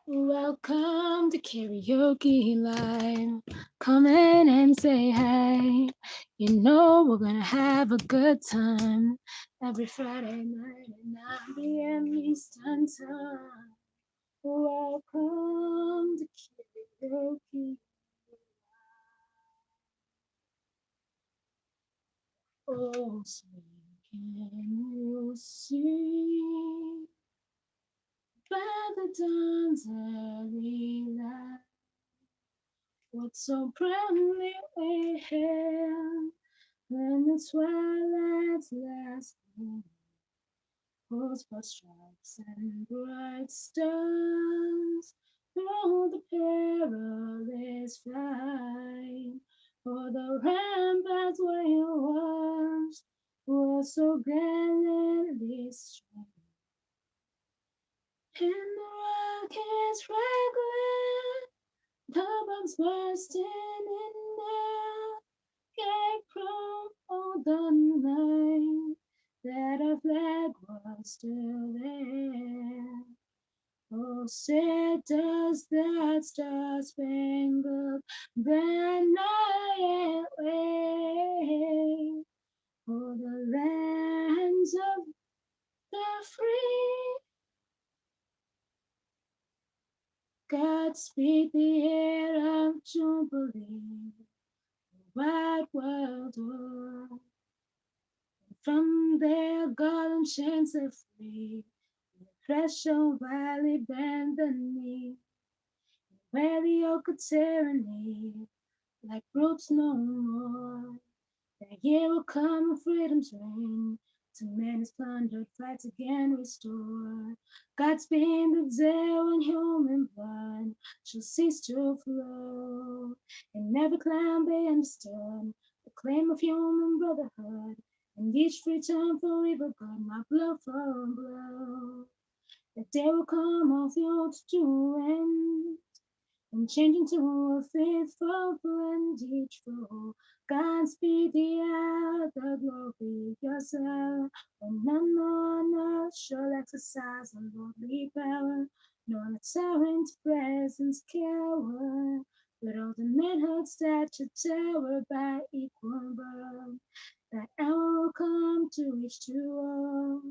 Welcome to Karaoke Live. Come in and say hi. You know we're gonna have a good time every Friday night at 9 p.m. Eastern Time. Welcome to Karaoke. Oh, sweet, can you see by the dawn's early light? What so proudly we hailed when the twilight's last gleam falls for stripes and bright stars through the perilous fight. For the ramparts where you once was so gallantly strong, and the rocket's fragment, the bombs bursting in air, gave proof all the night that our flag was still there. Oh, say does that star-spangled banner yet wave for the lands of the free? Godspeed the air of Jubilee, the wide world o'er. From their golden chains they free, the threshold valley bend the knee, where the oak could tyranny, like ropes no more. That year will come when freedom's reign, to man is plundered, fights again restore. Godspeed the day when human blood shall cease to flow, and every clan be understood, the claim of human brotherhood, and each free turn for evil good, not blow for blow. The day will come of the old to do end, and change into a faithful blend each foe. Godspeed the other glory yourself, when none on earth shall exercise a lordly power, nor a tyrant presence cower, but all the manhood stature tower by equal birth. That hour will come to each to all,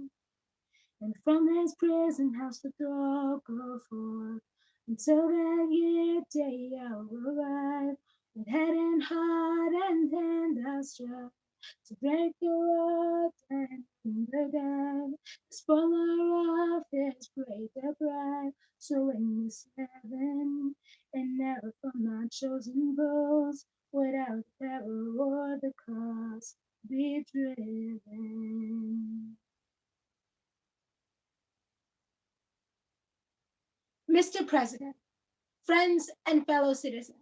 and from his prison house the dog go forth, until that year day I'll arrive, with head and heart and hand I'll strive to break the world and the guide, the spoiler of his greater bride. So in this heaven and never from my chosen foes, without terror or the cross, be driven. Mr. President, friends, and fellow citizens,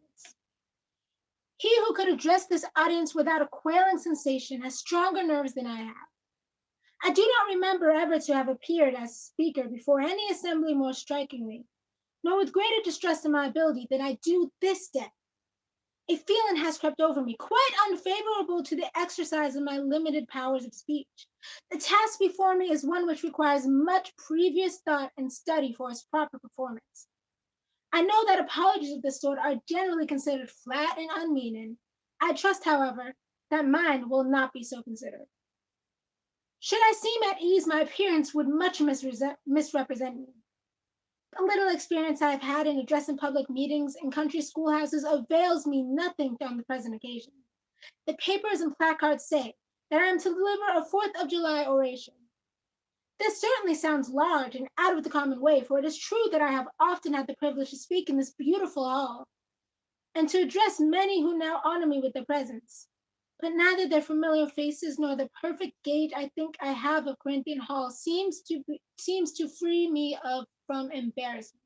he who could address this audience without a quailing sensation has stronger nerves than I have. I do not remember ever to have appeared as speaker before any assembly more strikingly, nor with greater distrust in my ability than I do this day. A feeling has crept over me quite unfavorable to the exercise of my limited powers of speech. The task before me is one which requires much previous thought and study for its proper performance. I know that apologies of this sort are generally considered flat and unmeaning. I trust, however, that mine will not be so considered. Should I seem at ease, my appearance would much misrepresent me. The little experience I have had in addressing public meetings in country schoolhouses avails me nothing on the present occasion. The papers and placards say that I am to deliver a 4th of July oration. This certainly sounds large and out of the common way, for it is true that I have often had the privilege to speak in this beautiful hall, and to address many who now honor me with their presence. But neither their familiar faces nor the perfect gauge I think I have of Corinthian Hall seems to free me from embarrassment.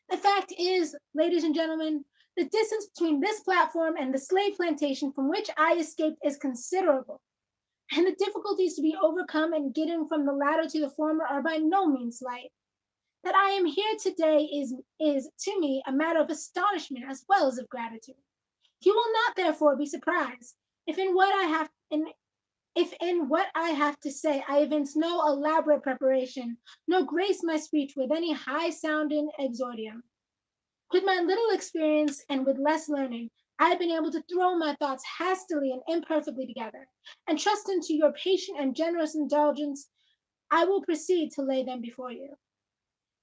The fact is, ladies and gentlemen, the distance between this platform and the slave plantation from which I escaped is considerable, and the difficulties to be overcome in getting from the latter to the former are by no means slight. That I am here today is to me a matter of astonishment as well as of gratitude. You will not therefore be surprised if in what I have in If in what I have to say I evince no elaborate preparation, nor grace my speech with any high-sounding exordium, with my little experience and with less learning, I have been able to throw my thoughts hastily and imperfectly together, and trusting to your patient and generous indulgence, I will proceed to lay them before you.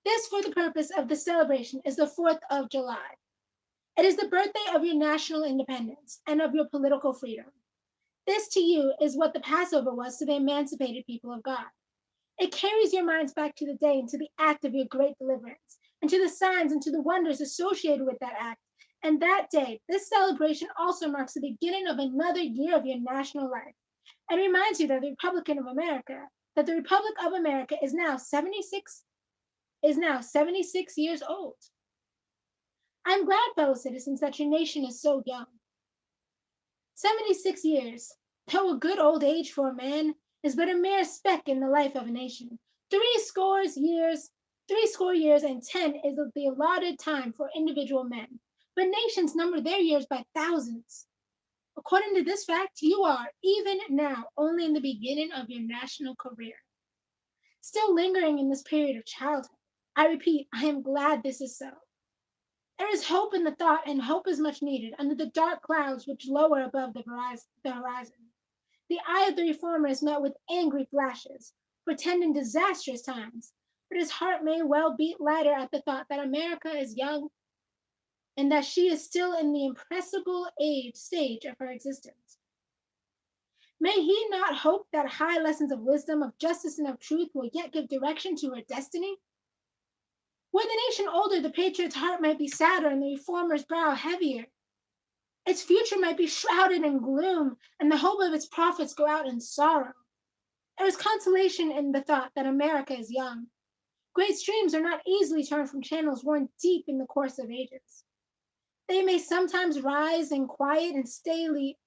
This, for the purpose of the celebration, is the 4th of July. It is the birthday of your national independence and of your political freedom. This to you is what the Passover was to the emancipated people of God. It carries your minds back to the day and to the act of your great deliverance, and to the signs and to the wonders associated with that act. And that day, this celebration also marks the beginning of another year of your national life, and reminds you that the Republic of America is now 76 years old. I'm glad, fellow citizens, that your nation is so young. 76 years, though a good old age for a man, is but a mere speck in the life of a nation. Threescore years and 10 is the allotted time for individual men, but nations number their years by thousands. According to this fact, you are, even now, only in the beginning of your national career, still lingering in this period of childhood. I repeat, I am glad this is so. There is hope in the thought, and hope is much needed under the dark clouds which lower above the horizon. The eye of the reformer is met with angry flashes, portending disastrous times, but his heart may well beat lighter at the thought that America is young and that she is still in the impressible stage of her existence. May he not hope that high lessons of wisdom, of justice, and of truth will yet give direction to her destiny? Were the nation older, the patriot's heart might be sadder and the reformer's brow heavier. Its future might be shrouded in gloom, and the hope of its prophets go out in sorrow. There is consolation in the thought that America is young. Great streams are not easily turned from channels worn deep in the course of ages. They may sometimes rise in quiet and stately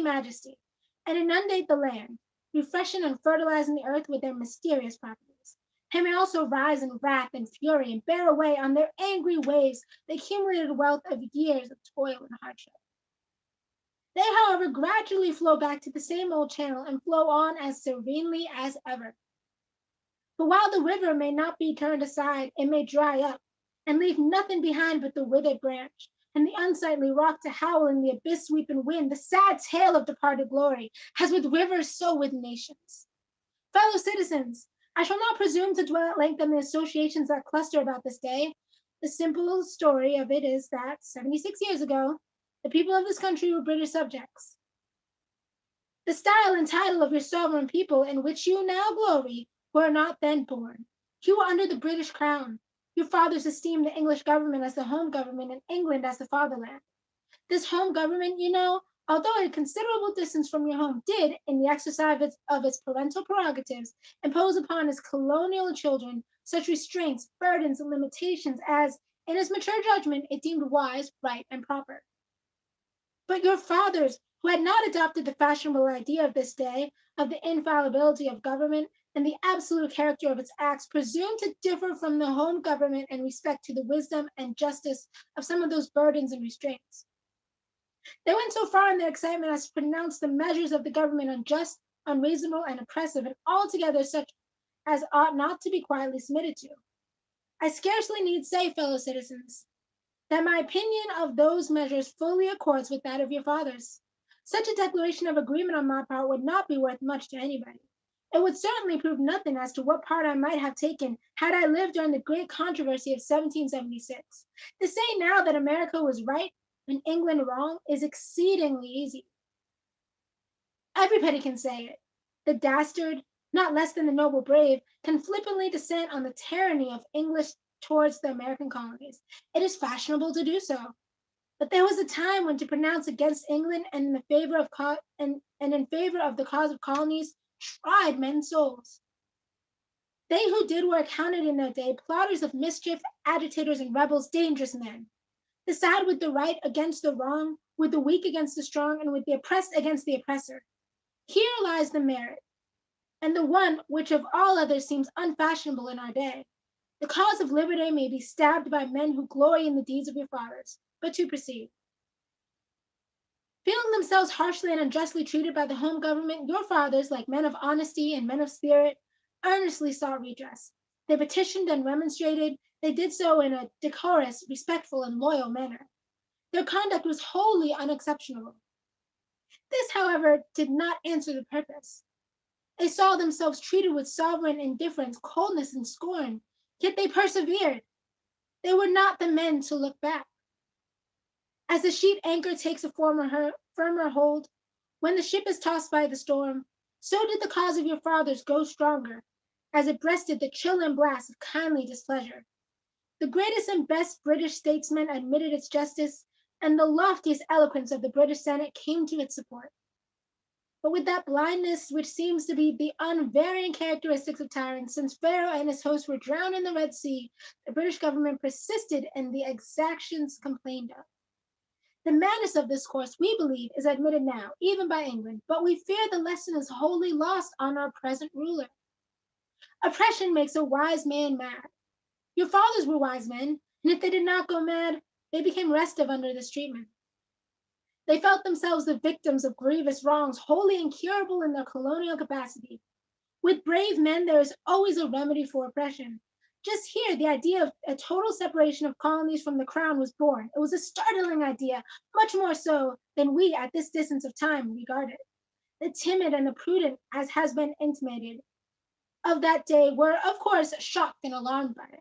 majesty, and inundate the land, refreshing and fertilizing the earth with their mysterious properties. They may also rise in wrath and fury and bear away on their angry waves the accumulated wealth of years of toil and hardship. They, however, gradually flow back to the same old channel and flow on as serenely as ever. But while the river may not be turned aside, it may dry up and leave nothing behind but the withered branch and the unsightly rock to howl in the abyss-sweeping wind the sad tale of departed glory, as with rivers, so with nations. Fellow citizens, I shall not presume to dwell at length on the associations that cluster about this day. The simple story of it is that 76 years ago, the people of this country were British subjects. The style and title of your sovereign people in which you now glory were not then born. You were under the British crown. Your fathers esteemed the English government as the home government and England as the fatherland. This home government, you know, although at a considerable distance from your home, did, in the exercise of its parental prerogatives, impose upon its colonial children such restraints, burdens, and limitations as, in its mature judgment, it deemed wise, right, and proper. But your fathers, who had not adopted the fashionable idea of this day, of the infallibility of government, and the absolute character of its acts, presumed to differ from the home government in respect to the wisdom and justice of some of those burdens and restraints. They went so far in their excitement as to pronounce the measures of the government unjust, unreasonable, and oppressive, and altogether such as ought not to be quietly submitted to. I scarcely need say, fellow citizens, that my opinion of those measures fully accords with that of your fathers. Such a declaration of agreement on my part would not be worth much to anybody. It would certainly prove nothing as to what part I might have taken had I lived during the great controversy of 1776. To say now that America was right and England wrong is exceedingly easy. Everybody can say it. The dastard, not less than the noble brave, can flippantly dissent on the tyranny of English towards the American colonies. It is fashionable to do so. But there was a time when to pronounce against England and in favor of in favor of the cause of colonies tried men's souls. They who did were accounted in their day plotters of mischief, agitators, and rebels, dangerous men. To side with the right against the wrong, with the weak against the strong, and with the oppressed against the oppressor. Here lies the merit, and the one which of all others seems unfashionable in our day. The cause of liberty may be stabbed by men who glory in the deeds of your fathers. But to proceed. Feeling themselves harshly and unjustly treated by the home government, your fathers, like men of honesty and men of spirit, earnestly sought redress. They petitioned and remonstrated. They did so in a decorous, respectful, and loyal manner. Their conduct was wholly unexceptionable. This, however, did not answer the purpose. They saw themselves treated with sovereign indifference, coldness, and scorn, yet they persevered. They were not the men to look back. As the sheet anchor takes a firmer hold, when the ship is tossed by the storm, so did the cause of your fathers grow stronger, as it breasted the chill and blast of kindly displeasure. The greatest and best British statesmen admitted its justice, and the loftiest eloquence of the British Senate came to its support. But with that blindness which seems to be the unvarying characteristics of tyrants, since Pharaoh and his hosts were drowned in the Red Sea, the British government persisted in the exactions complained of. The madness of this course, we believe, is admitted now, even by England, but we fear the lesson is wholly lost on our present ruler. Oppression makes a wise man mad. Your fathers were wise men, and if they did not go mad, they became restive under this treatment. They felt themselves the victims of grievous wrongs, wholly incurable in their colonial capacity. With brave men, there is always a remedy for oppression. Just here, the idea of a total separation of colonies from the crown was born. It was a startling idea, much more so than we, at this distance of time, regard it. The timid and the prudent, as has been intimated, of that day were, of course, shocked and alarmed by it.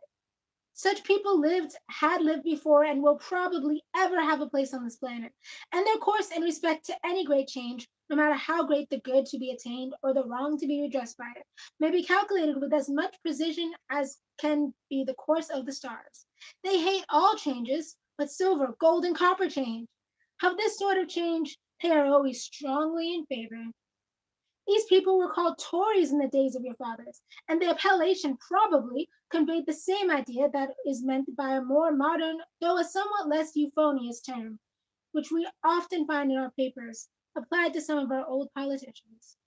Such people lived, had lived before, and will probably ever have a place on this planet. And their course in respect to any great change, no matter how great the good to be attained or the wrong to be redressed by it, may be calculated with as much precision as can be the course of the stars. They hate all changes, but silver, gold, and copper change. Of this sort of change, they are always strongly in favor. These people were called Tories in the days of your fathers, and the appellation probably conveyed the same idea that is meant by a more modern, though a somewhat less euphonious term, which we often find in our papers, applied to some of our old politicians.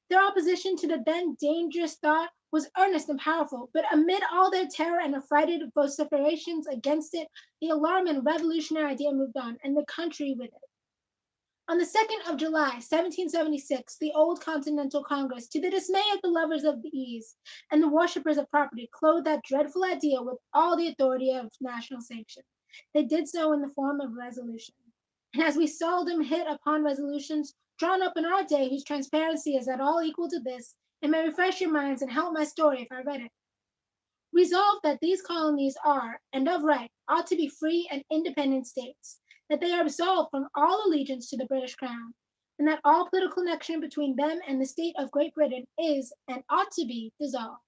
Their opposition to the then dangerous thought was earnest and powerful, but amid all their terror and affrighted vociferations against it, the alarm and revolutionary idea moved on, and the country with it. On the 2nd of July, 1776, the old Continental Congress, to the dismay of the lovers of the ease and the worshippers of property, clothed that dreadful idea with all the authority of national sanction. They did so in the form of resolution. And as we seldom hit upon resolutions drawn up in our day whose transparency is at all equal to this, it may refresh your minds and help my story if I read it. Resolved that these colonies are, and of right, ought to be free and independent states, that they are absolved from all allegiance to the British Crown, and that all political connection between them and the state of Great Britain is, and ought to be, dissolved.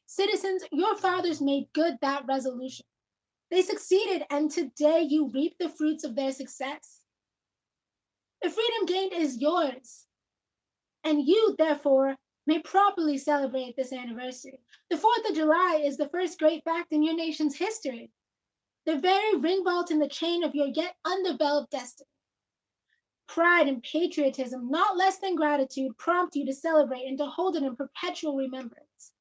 Citizens, your fathers made good that resolution. They succeeded, and today you reap the fruits of their success. The freedom gained is yours, and you, therefore, may properly celebrate this anniversary. The 4th of July is the first great fact in your nation's history, the very ringbolt in the chain of your yet undeveloped destiny. Pride and patriotism, not less than gratitude, prompt you to celebrate and to hold it in perpetual remembrance.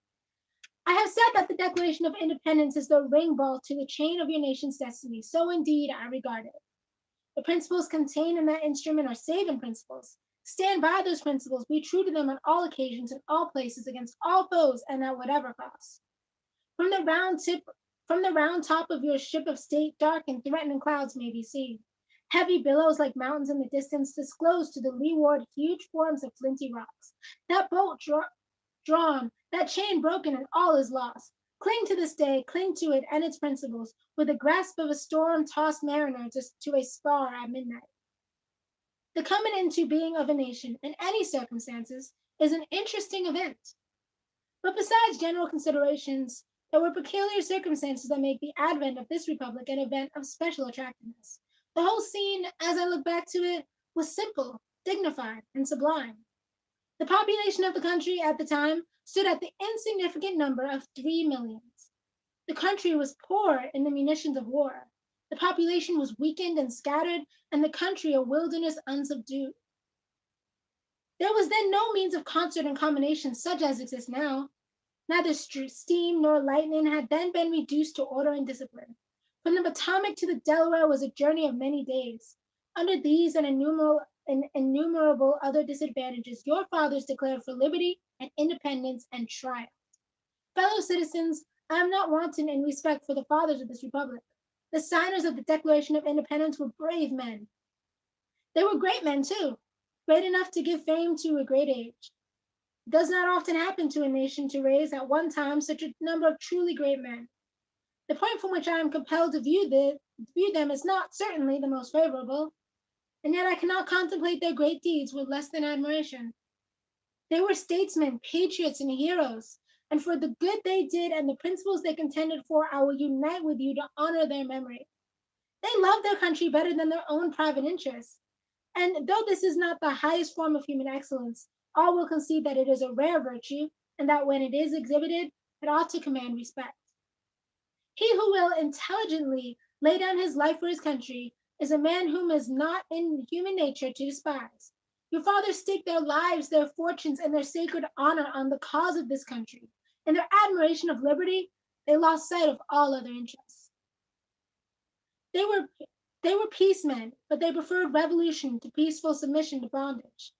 I have said that the Declaration of Independence is the ringbolt to the chain of your nation's destiny. So indeed I regard it. The principles contained in that instrument are saving principles. Stand by those principles, be true to them on all occasions, in all places, against all foes, and at whatever cost. From the round top of your ship of state, dark and threatening clouds may be seen. Heavy billows like mountains in the distance disclose to the leeward huge forms of flinty rocks. That boat drawn, that chain broken, and all is lost. Cling to this day, cling to it and its principles, with the grasp of a storm-tossed mariner to a spar at midnight. The coming into being of a nation, in any circumstances, is an interesting event. But besides general considerations, there were peculiar circumstances that make the advent of this republic an event of special attractiveness. The whole scene, as I look back to it, was simple, dignified, and sublime. The population of the country at the time stood at the insignificant number of 3 millions. The country was poor in the munitions of war. The population was weakened and scattered, and the country a wilderness unsubdued. There was then no means of concert and combination such as exist now. Neither steam nor lightning had then been reduced to order and discipline. From the Potomac to the Delaware was a journey of many days. Under these and innumerable other disadvantages, your fathers declared for liberty and independence and triumph. Fellow citizens, I am not wanting in respect for the fathers of this republic. The signers of the Declaration of Independence were brave men. They were great men, too, great enough to give fame to a great age. It does not often happen to a nation to raise at one time such a number of truly great men. The point from which I am compelled to view them is not certainly the most favorable, and yet I cannot contemplate their great deeds with less than admiration. They were statesmen, patriots, and heroes, and for the good they did and the principles they contended for, I will unite with you to honor their memory. They loved their country better than their own private interests, and though this is not the highest form of human excellence, all will concede that it is a rare virtue, and that when it is exhibited, it ought to command respect. He who will intelligently lay down his life for his country is a man whom it is not in human nature to despise. Your fathers staked their lives, their fortunes, and their sacred honor on the cause of this country. In their admiration of liberty, they lost sight of all other interests. They were they were peacemen, but they preferred revolution to peaceful submission to bondage.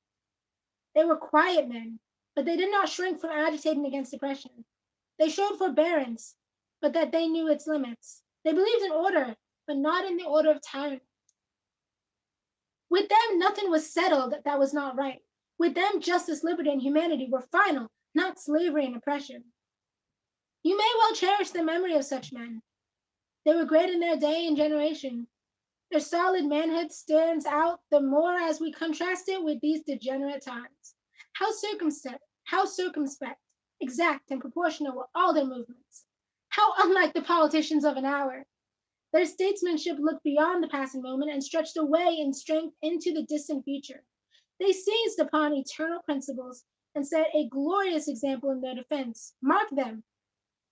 They were quiet men, but they did not shrink from agitating against oppression. They showed forbearance, but that they knew its limits. They believed in order, but not in the order of tyranny. With them, nothing was settled that was not right. With them, justice, liberty, and humanity were final, not slavery and oppression. You may well cherish the memory of such men. They were great in their day and generation. Their solid manhood stands out the more as we contrast it with these degenerate times. How circumspect, exact, and proportionate were all their movements. How unlike the politicians of an hour! Their statesmanship looked beyond the passing moment and stretched away in strength into the distant future. They seized upon eternal principles and set a glorious example in their defense. Mark them,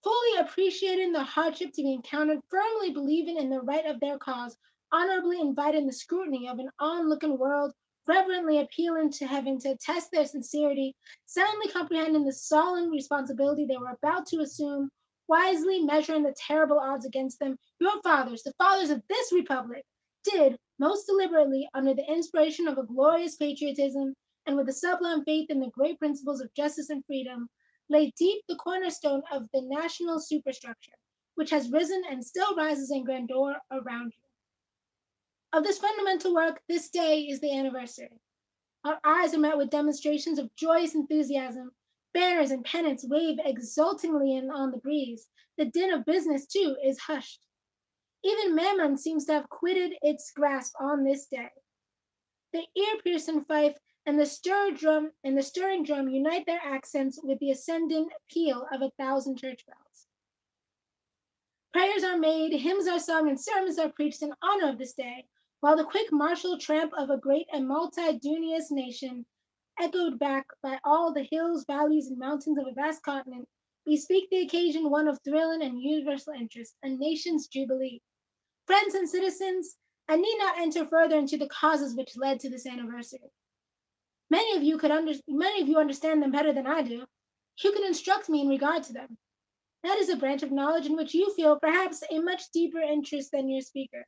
fully appreciating the hardship to be encountered, firmly believing in the right of their cause, honorably inviting the scrutiny of an onlooking world, reverently appealing to heaven to test their sincerity, soundly comprehending the solemn responsibility they were about to assume, wisely measuring the terrible odds against them, your fathers, the fathers of this republic, did most deliberately, under the inspiration of a glorious patriotism and with a sublime faith in the great principles of justice and freedom, lay deep the cornerstone of the national superstructure, which has risen and still rises in grandeur around you. Of this fundamental work, this day is the anniversary. Our eyes are met with demonstrations of joyous enthusiasm. Banners and pennants wave exultingly on the breeze. The din of business, too, is hushed. Even Mammon seems to have quitted its grasp on this day. The ear-piercing fife and the stirring drum unite their accents with the ascending peal of 1,000 church bells. Prayers are made, hymns are sung, and sermons are preached in honor of this day, while the quick martial tramp of a great and multitudinous nation, echoed back by all the hills, valleys, and mountains of a vast continent, bespeak the occasion one of thrilling and universal interest, a nation's jubilee. Friends and citizens, I need not enter further into the causes which led to this anniversary. Many of you understand them better than I do. You can instruct me in regard to them. That is a branch of knowledge in which you feel perhaps a much deeper interest than your speaker.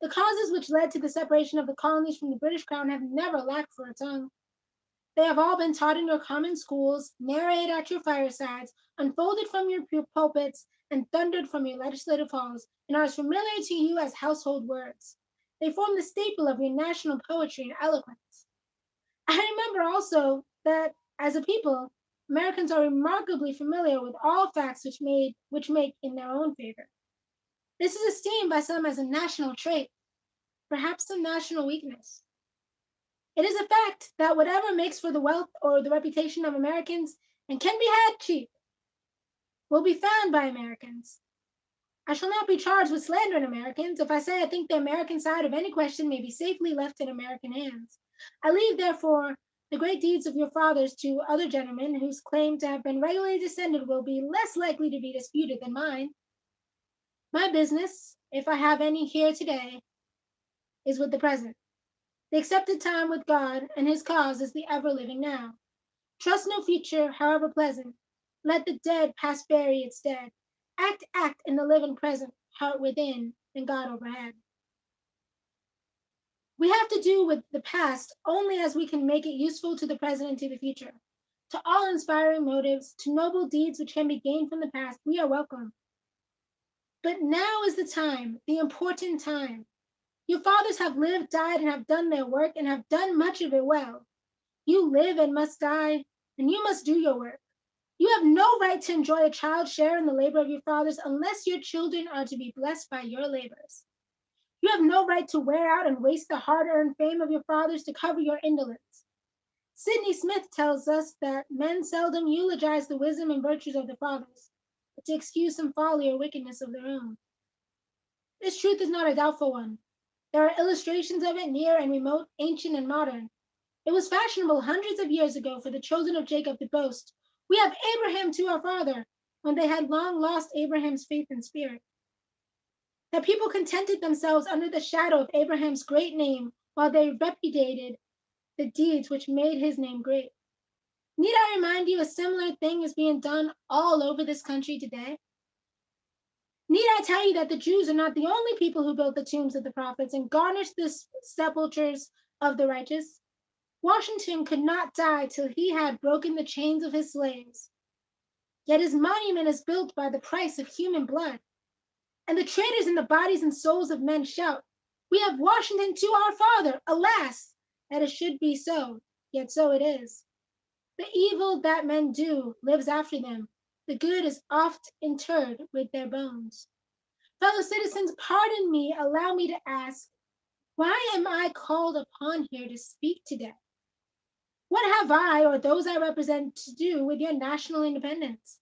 The causes which led to the separation of the colonies from the British Crown have never lacked for a tongue. They have all been taught in your common schools, narrated at your firesides, unfolded from your pulpits, and thundered from your legislative halls, and are as familiar to you as household words. They form the staple of your national poetry and eloquence. I remember also that, as a people, Americans are remarkably familiar with all facts which make in their own favor. This is esteemed by some as a national trait, perhaps a national weakness. It is a fact that whatever makes for the wealth or the reputation of Americans and can be had cheap will be found by Americans. I shall not be charged with slandering Americans if I say I think the American side of any question may be safely left in American hands. I leave, therefore, the great deeds of your fathers to other gentlemen whose claim to have been regularly descended will be less likely to be disputed than mine. My business, if I have any here today, is with the present. The accepted time with God and his cause is the ever-living now. Trust no future, however pleasant. Let the dead past bury its dead. Act in the living present, heart within, and God overhead. We have to do with the past only as we can make it useful to the present and to the future. To all inspiring motives, to noble deeds which can be gained from the past, we are welcome. But now is the time, the important time. Your fathers have lived, died, and have done their work, and have done much of it well. You live and must die, and you must do your work. You have no right to enjoy a child's share in the labor of your fathers unless your children are to be blessed by your labors. You have no right to wear out and waste the hard-earned fame of your fathers to cover your indolence. Sidney Smith tells us that men seldom eulogize the wisdom and virtues of their fathers, but to excuse some folly or wickedness of their own. This truth is not a doubtful one. There are illustrations of it near and remote, ancient and modern. It was fashionable hundreds of years ago for the children of Jacob to boast, "We have Abraham to our father," when they had long lost Abraham's faith and spirit. That people contented themselves under the shadow of Abraham's great name while they repudiated the deeds which made his name great. Need I remind you a similar thing is being done all over this country today? Need I tell you that the Jews are not the only people who built the tombs of the prophets and garnished the sepulchres of the righteous? Washington could not die till he had broken the chains of his slaves. Yet his monument is built by the price of human blood. And the traitors in the bodies and souls of men shout, "We have Washington to our father." Alas, that it should be so, yet so it is. The evil that men do lives after them. The good is oft interred with their bones. Fellow citizens, pardon me, allow me to ask, why am I called upon here to speak today? What have I or those I represent to do with your national independence?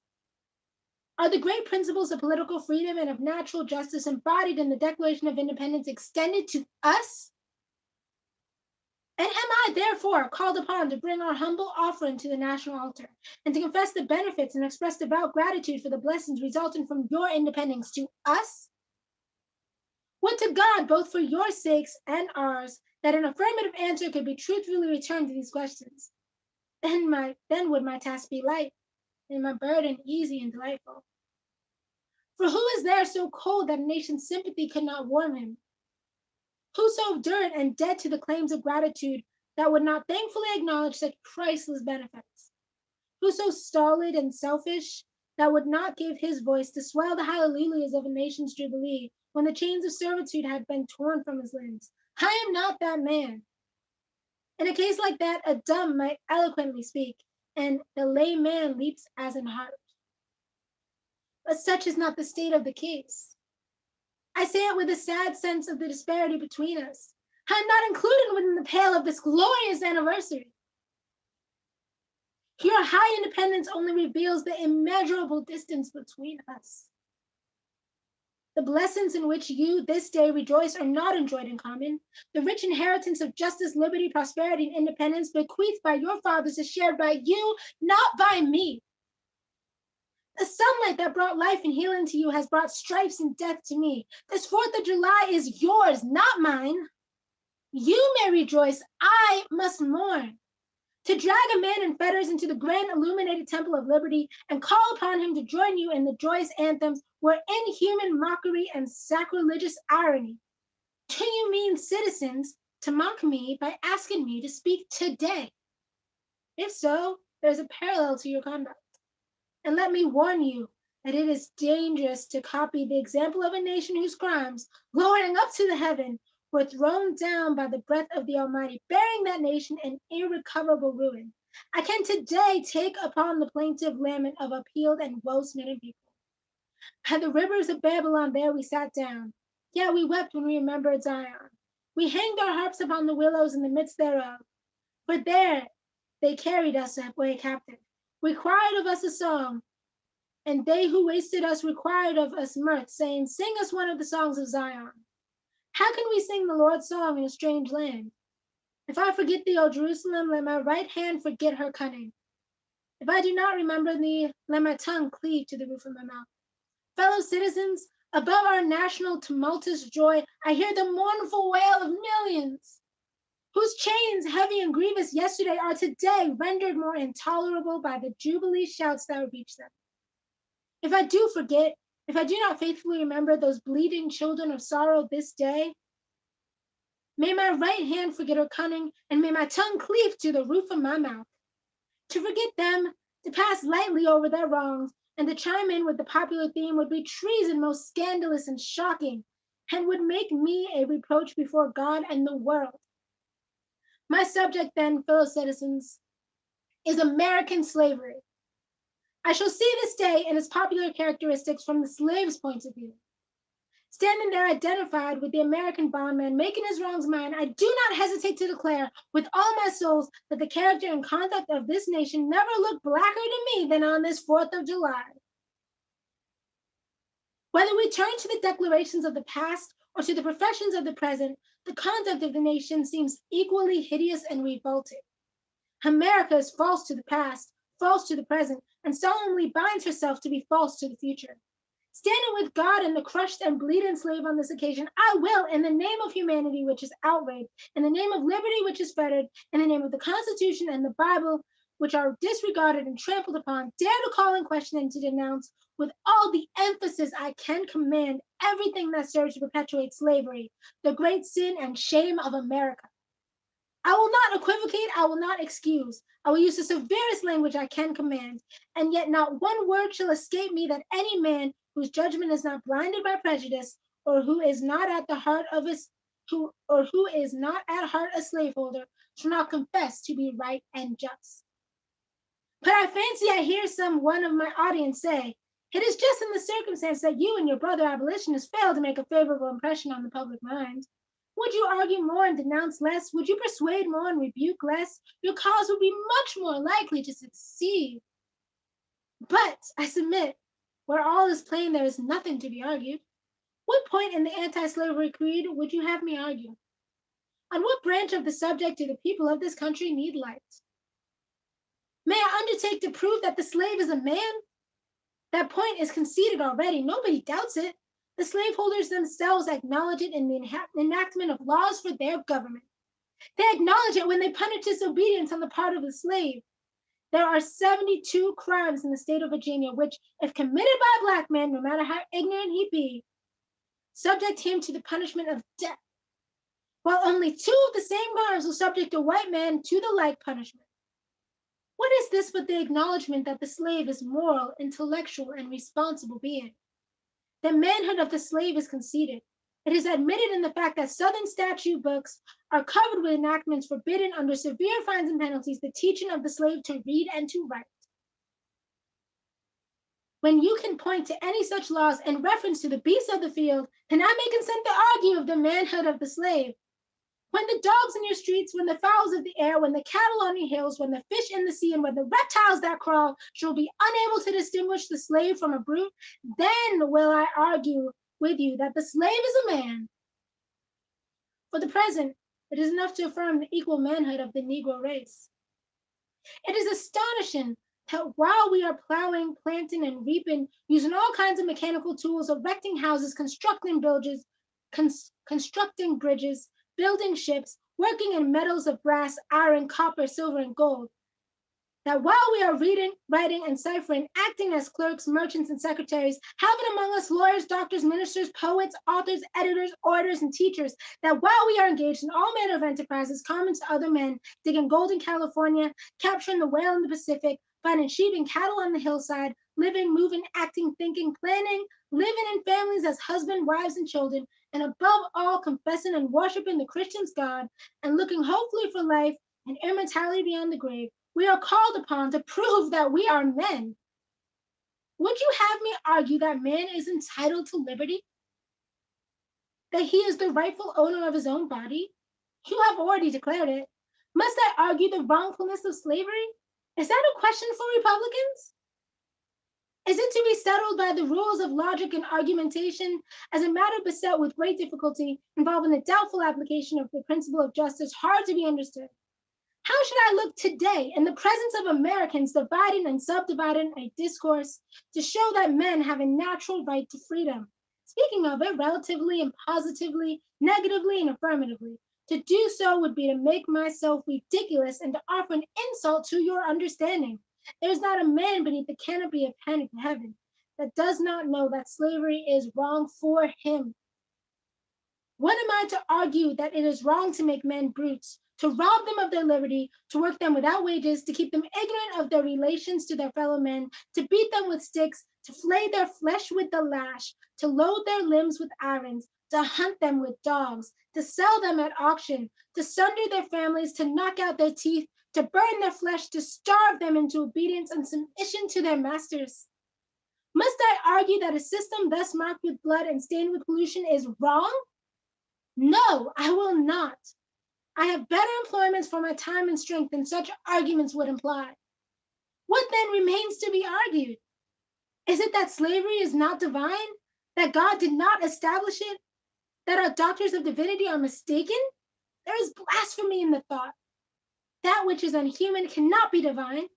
Are the great principles of political freedom and of natural justice embodied in the Declaration of Independence extended to us? And am I therefore called upon to bring our humble offering to the national altar and to confess the benefits and express devout gratitude for the blessings resulting from your independence to us? Would to God, both for your sakes and ours, that an affirmative answer could be truthfully returned to these questions. Then would my task be light, and my burden easy and delightful. For who is there so cold that a nation's sympathy could not warm him? Who so obdurate and dead to the claims of gratitude that would not thankfully acknowledge such priceless benefits? Who so stolid and selfish that would not give his voice to swell the hallelujahs of a nation's jubilee when the chains of servitude had been torn from his limbs? I am not that man. In a case like that, a dumb might eloquently speak, and the lame man leaps as in heart. But such is not the state of the case. I say it with a sad sense of the disparity between us. I am not included within the pale of this glorious anniversary. Your high independence only reveals the immeasurable distance between us. The blessings in which you this day rejoice are not enjoyed in common. The rich inheritance of justice, liberty, prosperity, and independence bequeathed by your fathers is shared by you, not by me. The sunlight that brought life and healing to you has brought stripes and death to me. This 4th of July is yours, not mine. You may rejoice, I must mourn. To drag a man in fetters into the grand illuminated temple of liberty and call upon him to join you in the joyous anthems were inhuman mockery and sacrilegious irony. Do you mean, citizens, to mock me by asking me to speak today? If so, there's a parallel to your conduct. And let me warn you that it is dangerous to copy the example of a nation whose crimes, lowering up to the heaven, were thrown down by the breath of the Almighty, bearing that nation in irrecoverable ruin. I can today take upon the plaintive lament of a peeled and woe-smitten people. By the rivers of Babylon there we sat down, yet we wept when we remembered Zion. We hanged our harps upon the willows in the midst thereof, for there they carried us away captive. Required of us a song, and they who wasted us required of us mirth, saying, "Sing us one of the songs of Zion." How can we sing the Lord's song in a strange land? If I forget thee, O Jerusalem, let my right hand forget her cunning. If I do not remember thee, let my tongue cleave to the roof of my mouth. Fellow citizens, above our national tumultuous joy, I hear the mournful wail of millions, whose chains, heavy and grievous yesterday, are today rendered more intolerable by the jubilee shouts that reach them. If I do forget, if I do not faithfully remember those bleeding children of sorrow this day, May my right hand forget her cunning, and may my tongue cleave to the roof of my mouth. To forget them, to pass lightly over their wrongs, and to chime in with the popular theme would be treason most scandalous and shocking, and would make me a reproach before God and the world. My subject, then, fellow citizens, is American slavery. I shall see this day and its popular characteristics from the slave's point of view. Standing there identified with the American bondman making his wrongs mine, I do not hesitate to declare with all my souls that the character and conduct of this nation never looked blacker to me than on this 4th of July. Whether we turn to the declarations of the past or to the professions of the present, the conduct of the nation seems equally hideous and revolting. America is false to the past, false to the present, and solemnly binds herself to be false to the future. Standing with God and the crushed and bleeding slave on this occasion, I will, in the name of humanity which is outraged, in the name of liberty which is fettered, in the name of the Constitution and the Bible which are disregarded and trampled upon, dare to call in question and to denounce with all the emphasis I can command everything that serves to perpetuate slavery, the great sin and shame of America. I will not equivocate, I will not excuse. I will use the severest language I can command, and yet not one word shall escape me that any man whose judgment is not blinded by prejudice, or who is not at the heart of who is not at heart a slaveholder, shall not confess to be right and just. But I fancy I hear some one of my audience say, it is just in the circumstance that you and your brother abolitionists failed to make a favorable impression on the public mind. Would you argue more and denounce less? Would you persuade more and rebuke less? Your cause would be much more likely to succeed. But I submit, where all is plain, there is nothing to be argued. What point in the anti-slavery creed would you have me argue? On what branch of the subject do the people of this country need light? May I undertake to prove that the slave is a man? That point is conceded already. Nobody doubts it. The slaveholders themselves acknowledge it in the enactment of laws for their government. They acknowledge it when they punish disobedience on the part of the slave. There are 72 crimes in the state of Virginia which, if committed by a black man, no matter how ignorant he be, subject him to the punishment of death, while only 2 of the same crimes will subject a white man to the like punishment. What is this but the acknowledgement that the slave is moral, intellectual, and responsible being? The manhood of the slave is conceded. It is admitted in the fact that Southern statute books are covered with enactments forbidding under severe fines and penalties the teaching of the slave to read and to write. When you can point to any such laws in reference to the beasts of the field, then I may consent to argue of the manhood of the slave. When the dogs in your streets, when the fowls of the air, when the cattle on your hills, when the fish in the sea, and when the reptiles that crawl shall be unable to distinguish the slave from a brute, then will I argue with you that the slave is a man. For the present, it is enough to affirm the equal manhood of the Negro race. It is astonishing that while we are plowing, planting, and reaping, using all kinds of mechanical tools, erecting houses, constructing bridges, building ships, working in metals of brass, iron, copper, silver, and gold, that while we are reading, writing, and ciphering, acting as clerks, merchants, and secretaries, having among us lawyers, doctors, ministers, poets, authors, editors, orators, and teachers, that while we are engaged in all manner of enterprises common to other men, digging gold in California, capturing the whale in the Pacific, finding sheep and cattle on the hillside, living, moving, acting, thinking, planning, living in families as husbands, wives, and children, and above all, confessing and worshiping the Christian's God, and looking hopefully for life and immortality beyond the grave, we are called upon to prove that we are men. Would you have me argue that man is entitled to liberty? That he is the rightful owner of his own body? You have already declared it. Must I argue the wrongfulness of slavery? Is that a question for Republicans? Is it to be settled by the rules of logic and argumentation as a matter beset with great difficulty, involving the doubtful application of the principle of justice hard to be understood? How should I look today in the presence of Americans dividing and subdividing a discourse to show that men have a natural right to freedom? Speaking of it relatively and positively, negatively and affirmatively, to do so would be to make myself ridiculous and to offer an insult to your understanding. There is not a man beneath the canopy of heaven that does not know that slavery is wrong for him. What am I to argue that it is wrong to make men brutes, to rob them of their liberty, to work them without wages, to keep them ignorant of their relations to their fellow men, to beat them with sticks, to flay their flesh with the lash, to load their limbs with irons, to hunt them with dogs, to sell them at auction, to sunder their families, to knock out their teeth, to burn their flesh, to starve them into obedience and submission to their masters? Must I argue that a system thus marked with blood and stained with pollution is wrong? No, I will not. I have better employments for my time and strength than such arguments would imply. What then remains to be argued? Is it that slavery is not divine? That God did not establish it? That our doctors of divinity are mistaken? There is blasphemy in the thought. That which is unhuman cannot be divine.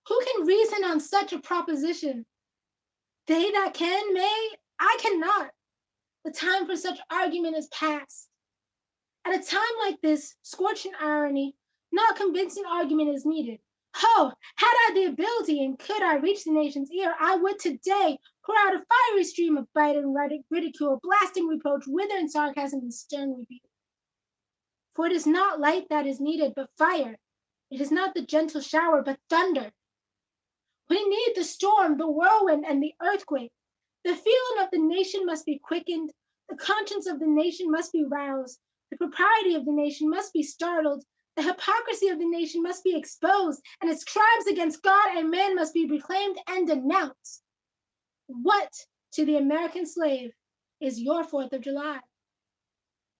Who can reason on such a proposition? They that can may, I cannot. The time for such argument is past. At a time like this, scorching irony, not convincing argument is needed. Oh, had I the ability and could I reach the nation's ear, I would today pour out a fiery stream of biting ridicule, blasting reproach, withering sarcasm, and stern rebuke. For it is not light that is needed, but fire. It is not the gentle shower, but thunder. We need the storm, the whirlwind, and the earthquake. The feeling of the nation must be quickened. The conscience of the nation must be roused. The propriety of the nation must be startled. The hypocrisy of the nation must be exposed, and its crimes against God and man must be reclaimed and denounced. What, to the American slave, is your 4th of July?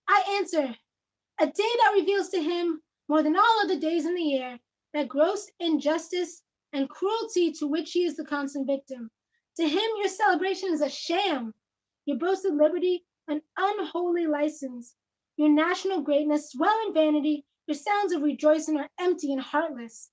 I answer, a day that reveals to him, more than all other days in the year, that gross injustice and cruelty to which he is the constant victim. To him, your celebration is a sham, your boasted liberty an unholy license. Your national greatness, swelling vanity, your sounds of rejoicing are empty and heartless.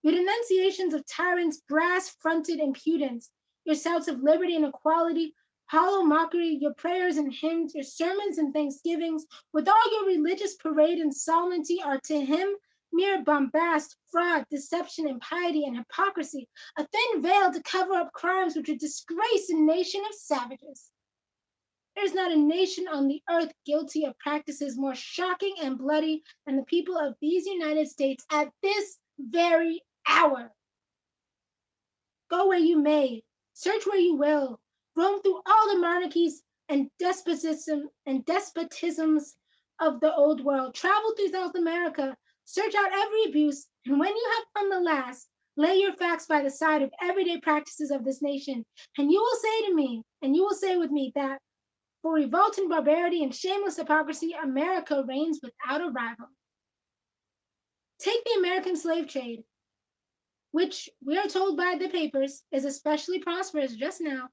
Your denunciations of tyrants, brass-fronted impudence, your shouts of liberty and equality, hollow mockery, your prayers and hymns, your sermons and thanksgivings, with all your religious parade and solemnity are to him mere bombast, fraud, deception, impiety, and hypocrisy, a thin veil to cover up crimes which would disgrace a nation of savages. There is not a nation on the earth guilty of practices more shocking and bloody than the people of these United States at this very hour. Go where you may, search where you will, roam through all the monarchies and despotisms of the old world, travel through South America, search out every abuse, and when you have found the last, lay your facts by the side of everyday practices of this nation, and you will say to me, and you will say with me that for revolting barbarity and shameless hypocrisy, America reigns without a rival. Take the American slave trade, which we are told by the papers is especially prosperous just now.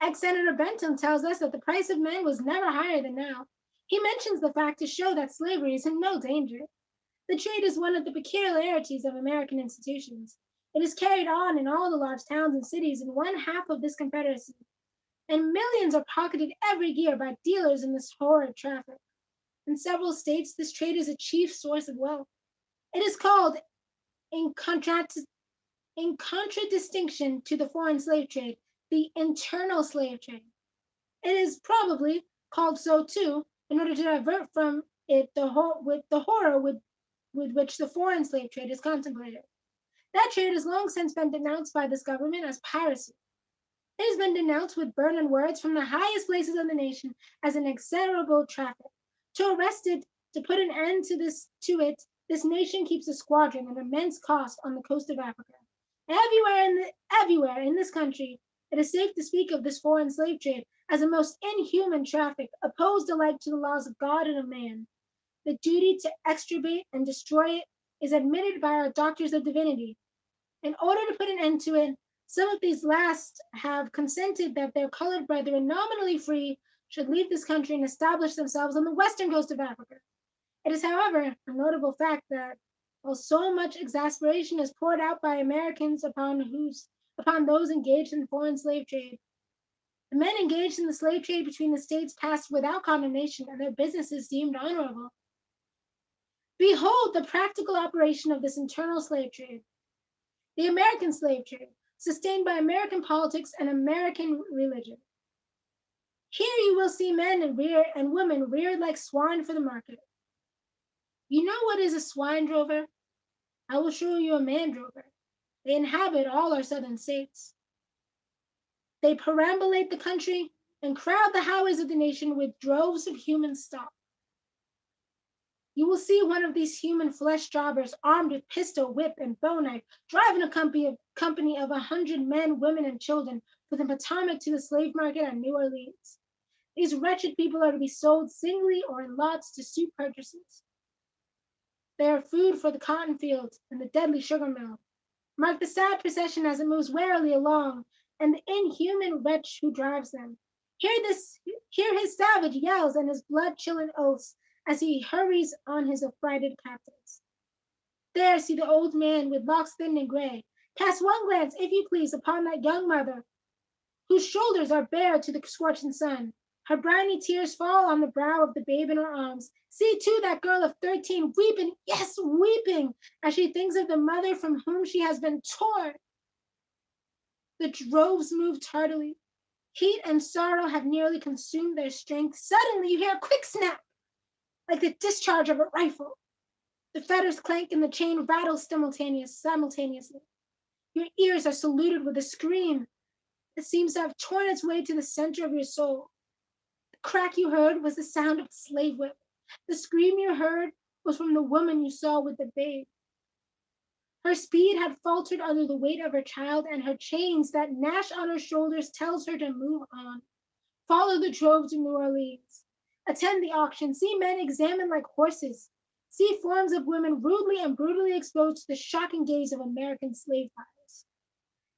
Ex-Senator Benton tells us that the price of men was never higher than now. He mentions the fact to show that slavery is in no danger. The trade is one of the peculiarities of American institutions. It is carried on in all the large towns and cities in one half of this Confederacy, and millions are pocketed every year by dealers in this horrid traffic. In several states, this trade is a chief source of wealth. It is called, in contradistinction to the foreign slave trade, the internal slave trade. It is probably called so too, in order to divert from it the horror with which the foreign slave trade is contemplated. That trade has long since been denounced by this government as piracy. It has been denounced with burning words from the highest places of the nation as an execrable traffic. To arrest it, to put an end to it, this nation keeps a squadron at immense cost on the coast of Africa. Everywhere in this country, it is safe to speak of this foreign slave trade as a most inhuman traffic, opposed alike to the laws of God and of man. The duty to extirpate and destroy it is admitted by our doctors of divinity. In order to put an end to it, some of these last have consented that their colored brethren, nominally free, should leave this country and establish themselves on the western coast of Africa. It is, however, a notable fact that while so much exasperation is poured out by Americans upon those engaged in the foreign slave trade, the men engaged in the slave trade between the states passed without condemnation and their businesses deemed honorable. Behold the practical operation of this internal slave trade. The American slave trade, sustained by American politics and American religion. Here you will see men and women reared like swine for the market. You know what is a swine drover? I will show you a man drover. They inhabit all our southern states. They perambulate the country and crowd the highways of the nation with droves of human stock. You will see one of these human flesh jobbers armed with pistol, whip, and bow knife, driving a company of 100 men, women, and children from the Potomac to the slave market at New Orleans. These wretched people are to be sold singly or in lots to suit purchasers. They are food for the cotton fields and the deadly sugar mill. Mark the sad procession as it moves warily along, and the inhuman wretch who drives them. Hear his savage yells and his blood-chilling oaths as he hurries on his affrighted captives. There see the old man with locks thin and gray. Cast one glance, if you please, upon that young mother, whose shoulders are bare to the scorching sun. Her briny tears fall on the brow of the babe in her arms. See, too, that girl of 13 weeping, yes, weeping, as she thinks of the mother from whom she has been torn. The droves move tardily. Heat and sorrow have nearly consumed their strength. Suddenly you hear a quick snap, like the discharge of a rifle. The fetters clank and the chain rattles simultaneously. Your ears are saluted with a scream that seems to have torn its way to the center of your soul. The crack you heard was the sound of a slave whip. The scream you heard was from the woman you saw with the babe. Her speed had faltered under the weight of her child, and her chains that gnash on her shoulders tells her to move on. Follow the drove to New Orleans. Attend the auction. See men examined like horses. See forms of women rudely and brutally exposed to the shocking gaze of American slave buyers.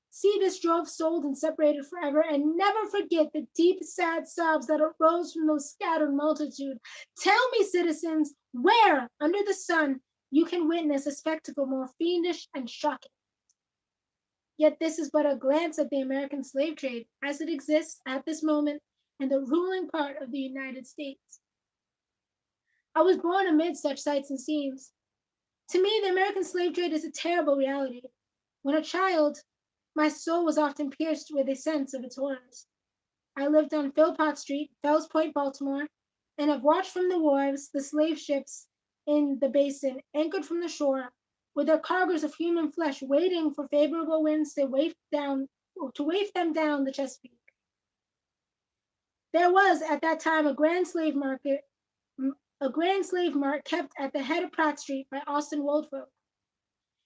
See this drove sold and separated forever, and never forget the deep, sad sobs that arose from those scattered multitude. Tell me, citizens, where, under the sun, you can witness a spectacle more fiendish and shocking. Yet this is but a glance at the American slave trade as it exists at this moment in the ruling part of the United States. I was born amid such sights and scenes. To me, the American slave trade is a terrible reality. When a child, my soul was often pierced with a sense of its horrors. I lived on Philpott Street, Fells Point, Baltimore, and have watched from the wharves the slave ships in the basin anchored from the shore with their cargoes of human flesh waiting for favorable winds to waft them down the Chesapeake. There was at that time a grand slave mart kept at the head of Pratt Street by Austin Woldfolk.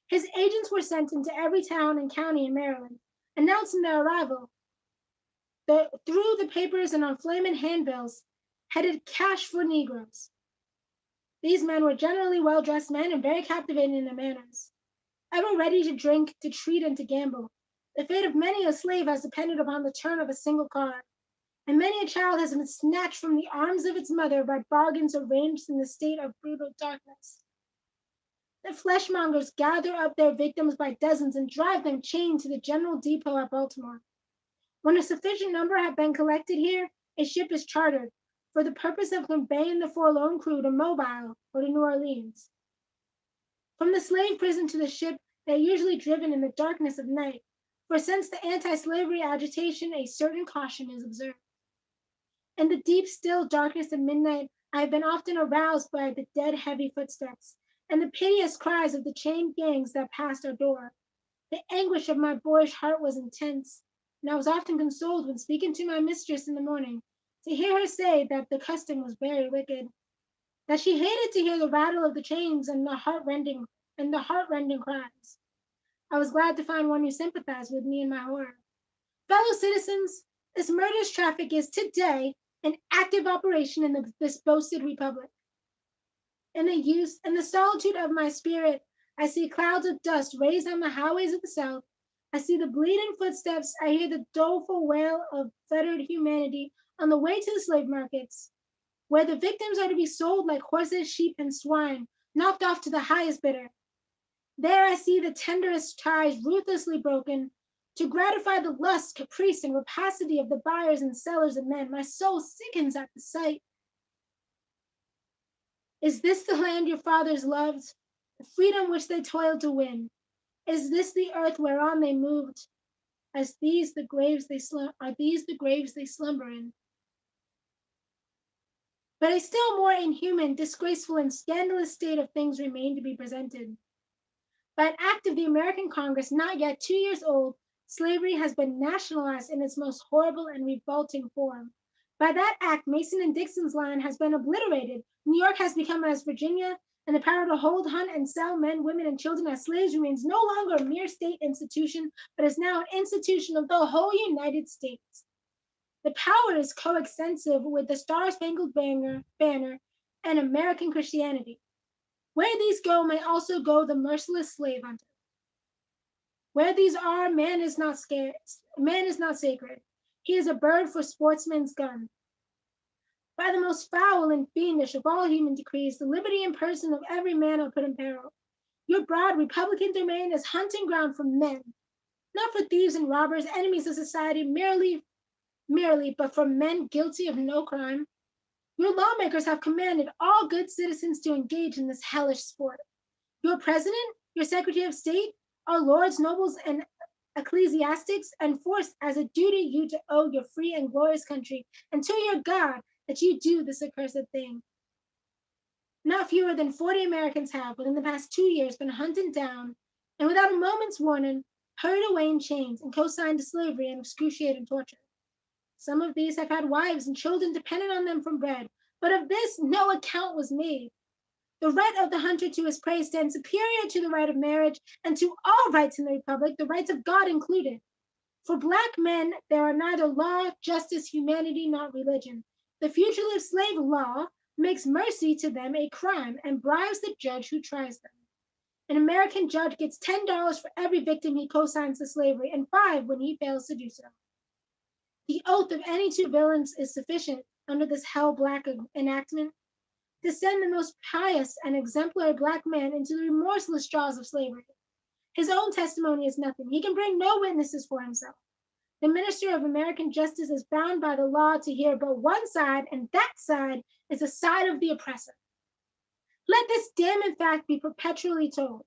His agents were sent into every town and county in Maryland, announcing their arrival. Through the papers and on flaming handbills, headed "Cash for Negroes." These men were generally well-dressed men and very captivating in their manners. Ever ready to drink, to treat, and to gamble, the fate of many a slave has depended upon the turn of a single card, and many a child has been snatched from the arms of its mother by bargains arranged in the state of brutal darkness. The fleshmongers gather up their victims by dozens and drive them chained to the general depot at Baltimore. When a sufficient number have been collected here, a ship is chartered for the purpose of conveying the forlorn crew to Mobile or to New Orleans. From the slave prison to the ship, they are usually driven in the darkness of night, for since the anti-slavery agitation, a certain caution is observed. In the deep, still darkness of midnight, I have been often aroused by the dead, heavy footsteps and the piteous cries of the chained gangs that passed our door. The anguish of my boyish heart was intense, and I was often consoled when speaking to my mistress in the morning to hear her say that the custom was very wicked, that she hated to hear the rattle of the chains and the heart-rending cries. I was glad to find one who sympathized with me in my horror. Fellow citizens, this murderous traffic is today an active operation in this boasted republic. In the solitude of my spirit, I see clouds of dust raised on the highways of the South. I see the bleeding footsteps. I hear the doleful wail of fettered humanity on the way to the slave markets, where the victims are to be sold like horses, sheep, and swine, knocked off to the highest bidder. There I see the tenderest ties ruthlessly broken to gratify the lust, caprice, and rapacity of the buyers and sellers of men. My soul sickens at the sight. Is this the land your fathers loved, the freedom which they toiled to win? Is this the earth whereon they moved? Are these the graves they slumber in? But a still more inhuman, disgraceful, and scandalous state of things remained to be presented. By an act of the American Congress not yet 2 years old, slavery has been nationalized in its most horrible and revolting form. By that act, Mason and Dixon's line has been obliterated. New York has become as Virginia, and the power to hold, hunt, and sell men, women, and children as slaves remains no longer a mere state institution, but is now an institution of the whole United States. The power is coextensive with the Star Spangled Banner and American Christianity. Where these go may also go the merciless slave hunter. Where these are, man is not sacred. He is a bird for sportsman's gun. By the most foul and fiendish of all human decrees, the liberty and person of every man are put in peril. Your broad Republican domain is hunting ground for men, not for thieves and robbers, enemies of society, merely, but for men guilty of no crime. Your lawmakers have commanded all good citizens to engage in this hellish sport. Your president, your secretary of state, our lords, nobles, and ecclesiastics enforce as a duty you to owe your free and glorious country and to your God that you do this accursed thing. Not fewer than 40 Americans have, within the past 2 years, been hunted down and without a moment's warning, hurried away in chains and consigned to slavery and excruciating torture. Some of these have had wives and children dependent on them for bread, but of this no account was made. The right of the hunter to his prey stands superior to the right of marriage and to all rights in the Republic, the rights of God included. For black men, there are neither law, justice, humanity, nor religion. The fugitive slave law makes mercy to them a crime and bribes the judge who tries them. An American judge gets $10 for every victim he consigns to slavery and 5 when he fails to do so. The oath of any two villains is sufficient under this hell-black enactment to send the most pious and exemplary black man into the remorseless jaws of slavery. His own testimony is nothing. He can bring no witnesses for himself. The minister of American justice is bound by the law to hear but one side, and that side is the side of the oppressor. Let this damning fact be perpetually told.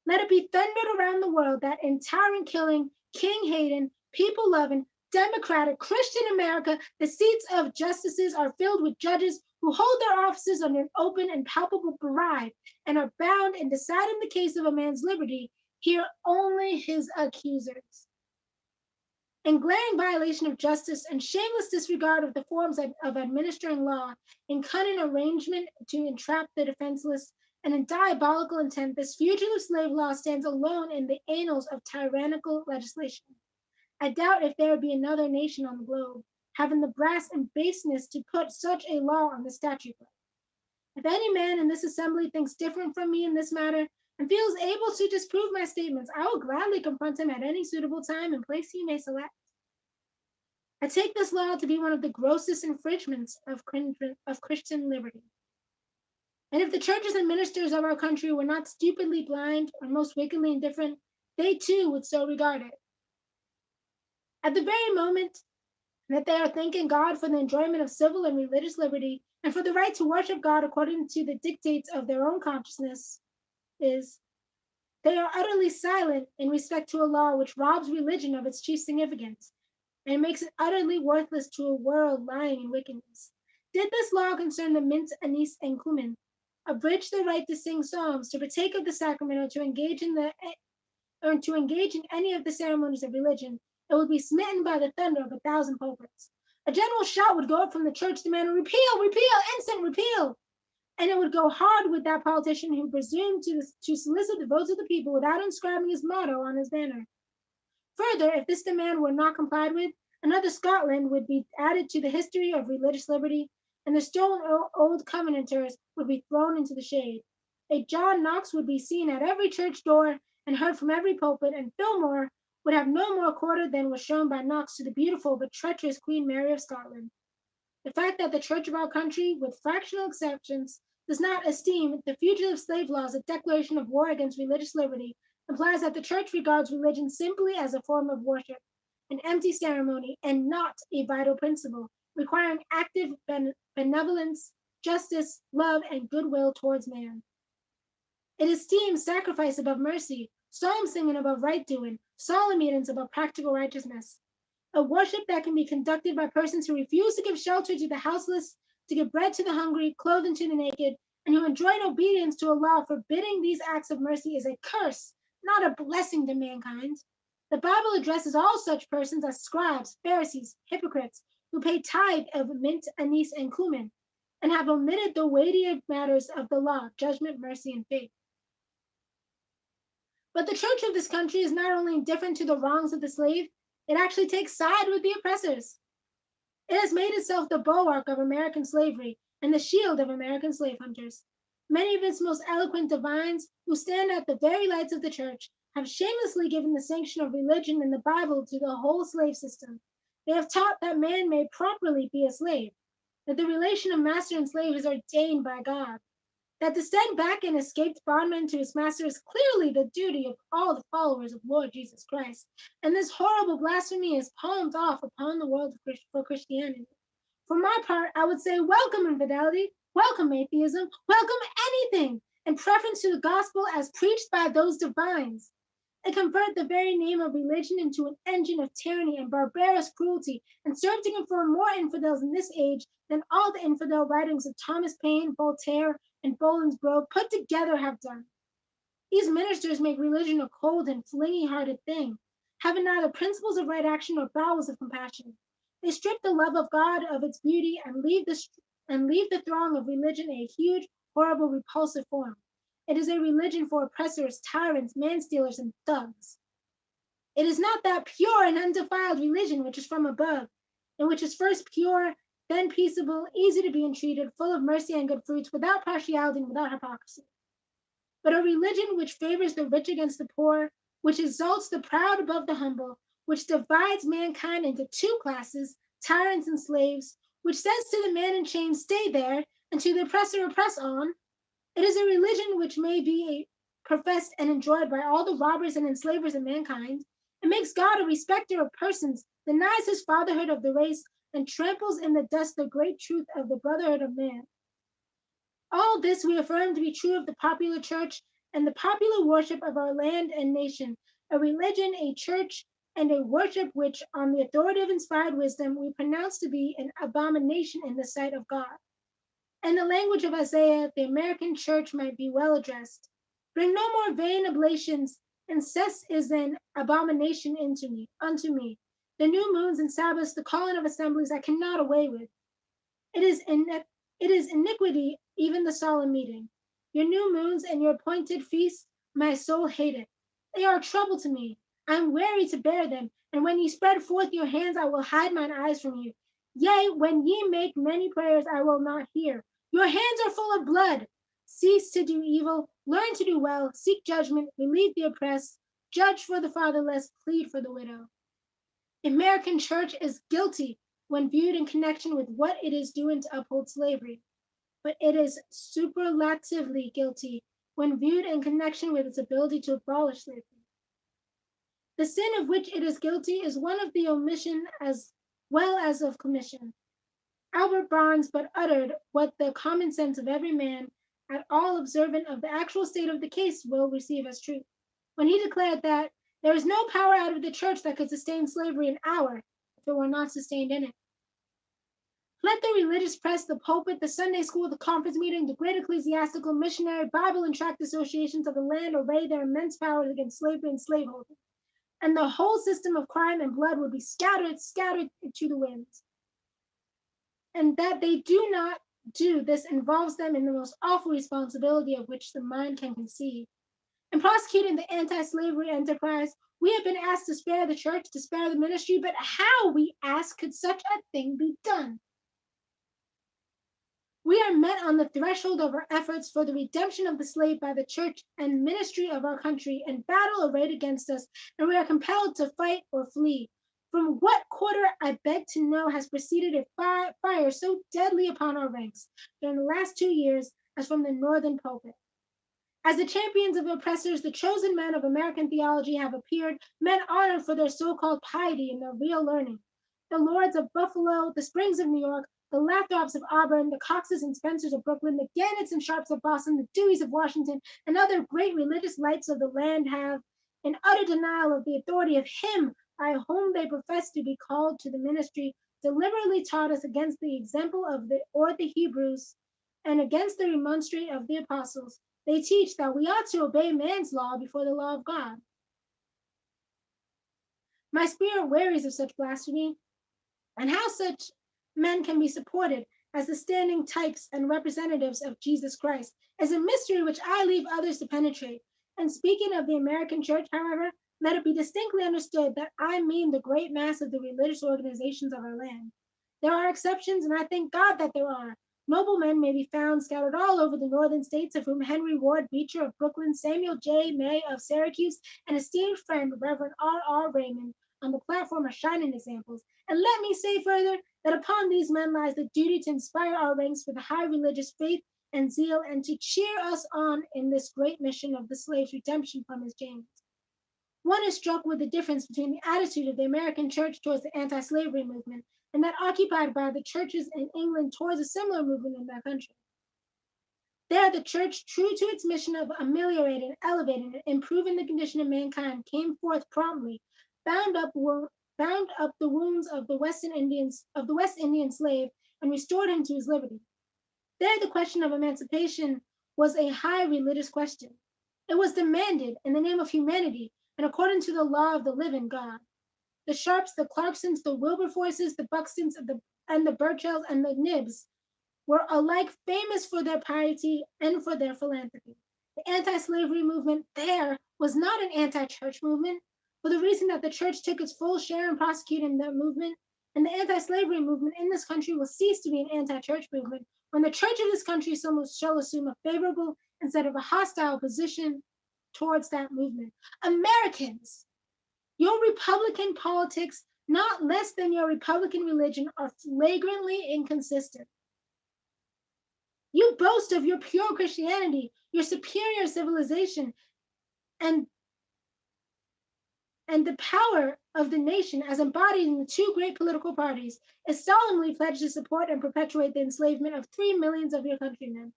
Let it be thundered around the world that in tyrant killing, king hating, people loving, democratic, Christian America, the seats of justices are filled with judges who hold their offices under an open and palpable bribe and are bound in deciding the case of a man's liberty, hear only his accusers. In glaring violation of justice and shameless disregard of the forms of administering law, in cunning arrangement to entrap the defenseless, and in diabolical intent, this fugitive slave law stands alone in the annals of tyrannical legislation. I doubt if there be another nation on the globe having the brass and baseness to put such a law on the statute book. If any man in this assembly thinks different from me in this matter and feels able to disprove my statements, I will gladly confront him at any suitable time and place he may select. I take this law to be one of the grossest infringements of Christian liberty. And if the churches and ministers of our country were not stupidly blind or most wickedly indifferent, they too would so regard it. At the very moment that they are thanking God for the enjoyment of civil and religious liberty and for the right to worship God according to the dictates of their own consciousness, they are utterly silent in respect to a law which robs religion of its chief significance and makes it utterly worthless to a world lying in wickedness. Did this law concern the mint, anise, and cumin, abridge the right to sing psalms, to partake of the sacrament, or to engage in any of the ceremonies of religion, it would be smitten by the thunder of 1,000 pulpits. A general shout would go up from the church demanding, repeal, repeal, instant repeal. And it would go hard with that politician who presumed to solicit the votes of the people without inscribing his motto on his banner. Further, if this demand were not complied with, another Scotland would be added to the history of religious liberty, and the stolen old Covenanters would be thrown into the shade. A John Knox would be seen at every church door and heard from every pulpit, and Fillmore would have no more quarter than was shown by Knox to the beautiful but treacherous Queen Mary of Scotland. The fact that the church of our country, with fractional exceptions, does not esteem the fugitive slave laws a declaration of war against religious liberty implies that the church regards religion simply as a form of worship, an empty ceremony, and not a vital principle, requiring active benevolence, justice, love, and goodwill towards man. It esteems sacrifice above mercy, psalm singing above right doing, solemn meetings above practical righteousness. A worship that can be conducted by persons who refuse to give shelter to the houseless, to give bread to the hungry, clothing to the naked, and who enjoin obedience to a law forbidding these acts of mercy is a curse, not a blessing to mankind. The Bible addresses all such persons as scribes, Pharisees, hypocrites, who pay tithe of mint, anise, and cumin, and have omitted the weightier matters of the law, judgment, mercy, and faith. But the church of this country is not only indifferent to the wrongs of the slave, it actually takes side with the oppressors. It has made itself the bulwark of American slavery and the shield of American slave hunters. Many of its most eloquent divines, who stand at the very lights of the church, have shamelessly given the sanction of religion and the Bible to the whole slave system. They have taught that man may properly be a slave, that the relation of master and slave is ordained by God, that to send back an escaped bondman to his master is clearly the duty of all the followers of Lord Jesus Christ, and this horrible blasphemy is palmed off upon the world for Christianity. For my part, I would say welcome infidelity, welcome atheism, welcome anything, in preference to the gospel as preached by those divines. They convert the very name of religion into an engine of tyranny and barbarous cruelty, and serve to confirm more infidels in this age than all the infidel writings of Thomas Paine, Voltaire, and Bolingbroke put together have done. These ministers make religion a cold and flingy-hearted thing, having neither principles of right action nor bowels of compassion. They strip the love of God of its beauty and leave the throng of religion a huge, horrible, repulsive form. It is a religion for oppressors, tyrants, man-stealers, and thugs. It is not that pure and undefiled religion which is from above, and which is first pure, then peaceable, easy to be entreated, full of mercy and good fruits, without partiality and without hypocrisy. But a religion which favors the rich against the poor, which exalts the proud above the humble, which divides mankind into two classes, tyrants and slaves, which says to the man in chains, stay there, and to the oppressor, oppress on. It is a religion which may be professed and enjoyed by all the robbers and enslavers of mankind. It makes God a respecter of persons, denies his fatherhood of the race, and tramples in the dust the great truth of the brotherhood of man. All this we affirm to be true of the popular church and the popular worship of our land and nation, a religion, a church, and a worship which, on the authority of inspired wisdom, we pronounce to be an abomination in the sight of God. In the language of Isaiah, the American church might be well addressed. Bring no more vain oblations. Incest is an abomination unto me. The new moons and Sabbaths, the calling of assemblies, I cannot away with. It is iniquity, even the solemn meeting. Your new moons and your appointed feasts, my soul hateth. They are a trouble to me. I am weary to bear them, and when ye spread forth your hands, I will hide mine eyes from you. Yea, when ye make many prayers, I will not hear. Your hands are full of blood. Cease to do evil, learn to do well, seek judgment, relieve the oppressed, judge for the fatherless, plead for the widow. The American church is guilty when viewed in connection with what it is doing to uphold slavery, but it is superlatively guilty when viewed in connection with its ability to abolish slavery. The sin of which it is guilty is one of the omission as well as of commission. Albert Barnes but uttered what the common sense of every man at all observant of the actual state of the case will receive as truth, when he declared that there is no power out of the church that could sustain slavery an hour if it were not sustained in it. Let the religious press, the pulpit, the Sunday school, the conference meeting, the great ecclesiastical, missionary, Bible, and tract associations of the land array their immense powers against slavery and slaveholding, and the whole system of crime and blood would be scattered to the winds. And that they do not do this involves them in the most awful responsibility of which the mind can conceive. In prosecuting the anti-slavery enterprise, we have been asked to spare the church, to spare the ministry, but how, we ask, could such a thing be done? We are met on the threshold of our efforts for the redemption of the slave by the church and ministry of our country, and battle arrayed against us, and we are compelled to fight or flee. From what quarter, I beg to know, has proceeded a fire so deadly upon our ranks during the last 2 years as from the northern pulpit? As the champions of oppressors, the chosen men of American theology have appeared, men honored for their so-called piety and their real learning. The Lords of Buffalo, the Springs of New York, the Lathrops of Auburn, the Coxes and Spencers of Brooklyn, the Gannets and Sharps of Boston, the Deweys of Washington, and other great religious lights of the land have, in utter denial of the authority of Him whom they profess to be called to the ministry, deliberately taught us against the example of the Hebrews and against the remonstrance of the apostles. They teach that we ought to obey man's law before the law of God. My spirit wearies of such blasphemy, and how such men can be supported as the standing types and representatives of Jesus Christ is a mystery which I leave others to penetrate. And speaking of the American church, however, let it be distinctly understood that I mean the great mass of the religious organizations of our land. There are exceptions, and I thank God that there are. Noblemen may be found scattered all over the northern states, of whom Henry Ward Beecher of Brooklyn, Samuel J. May of Syracuse, and esteemed friend Reverend R. Raymond on the platform are shining examples. And let me say further that upon these men lies the duty to inspire our ranks with a high religious faith and zeal, and to cheer us on in this great mission of the slave's redemption from his chains. One is struck with the difference between the attitude of the American church towards the anti-slavery movement and that occupied by the churches in England towards a similar movement in that country. There, the church, true to its mission of ameliorating, elevating, and improving the condition of mankind, came forth promptly, bound up the wounds of the West Indian slave, and restored him to his liberty. There, the question of emancipation was a high religious question. It was demanded in the name of humanity and according to the law of the living God. The Sharps, the Clarksons, the Wilberforces, the Buxtons, and the Burchells and the Nibbs were alike famous for their piety and for their philanthropy. The anti-slavery movement there was not an anti-church movement, for the reason that the church took its full share in prosecuting the movement, and the anti-slavery movement in this country will cease to be an anti-church movement when the church of this country shall assume a favorable instead of a hostile position towards that movement. Americans, your Republican politics, not less than your Republican religion, are flagrantly inconsistent. You boast of your pure Christianity, your superior civilization, and, and the power of the nation as embodied in the two great political parties is solemnly pledged to support and perpetuate the enslavement of 3 millions of your countrymen.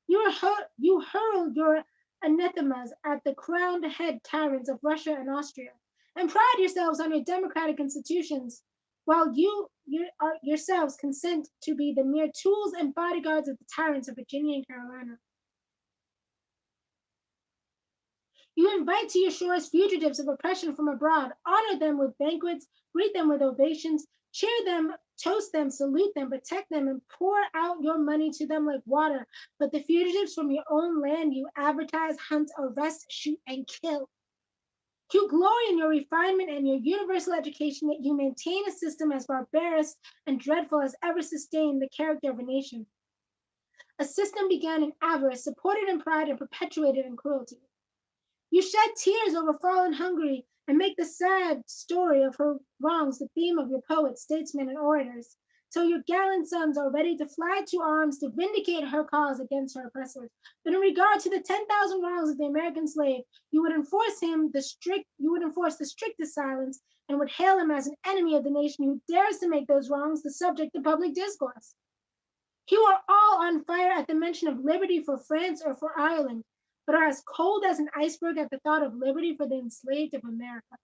You hurl your anathemas at the crowned head tyrants of Russia and Austria, and pride yourselves on your democratic institutions, while yourselves consent to be the mere tools and bodyguards of the tyrants of Virginia and Carolina. You invite to your shores fugitives of oppression from abroad, honor them with banquets, greet them with ovations, cheer them, toast them, salute them, protect them, and pour out your money to them like water. But the fugitives from your own land you advertise, hunt, arrest, shoot, and kill. You glory in your refinement and your universal education, yet you maintain a system as barbarous and dreadful as ever sustained the character of a nation. A system began in avarice, supported in pride, and perpetuated in cruelty. You shed tears over fallen Hungary and make the sad story of her wrongs the theme of your poets, statesmen, and orators, till your gallant sons are ready to fly to arms to vindicate her cause against her oppressors. But in regard to the 10,000 wrongs of the American slave, you would enforce the strictest silence and would hail him as an enemy of the nation who dares to make those wrongs the subject of public discourse. You are all on fire at the mention of liberty for France or for Ireland, but are as cold as an iceberg at the thought of liberty for the enslaved of America.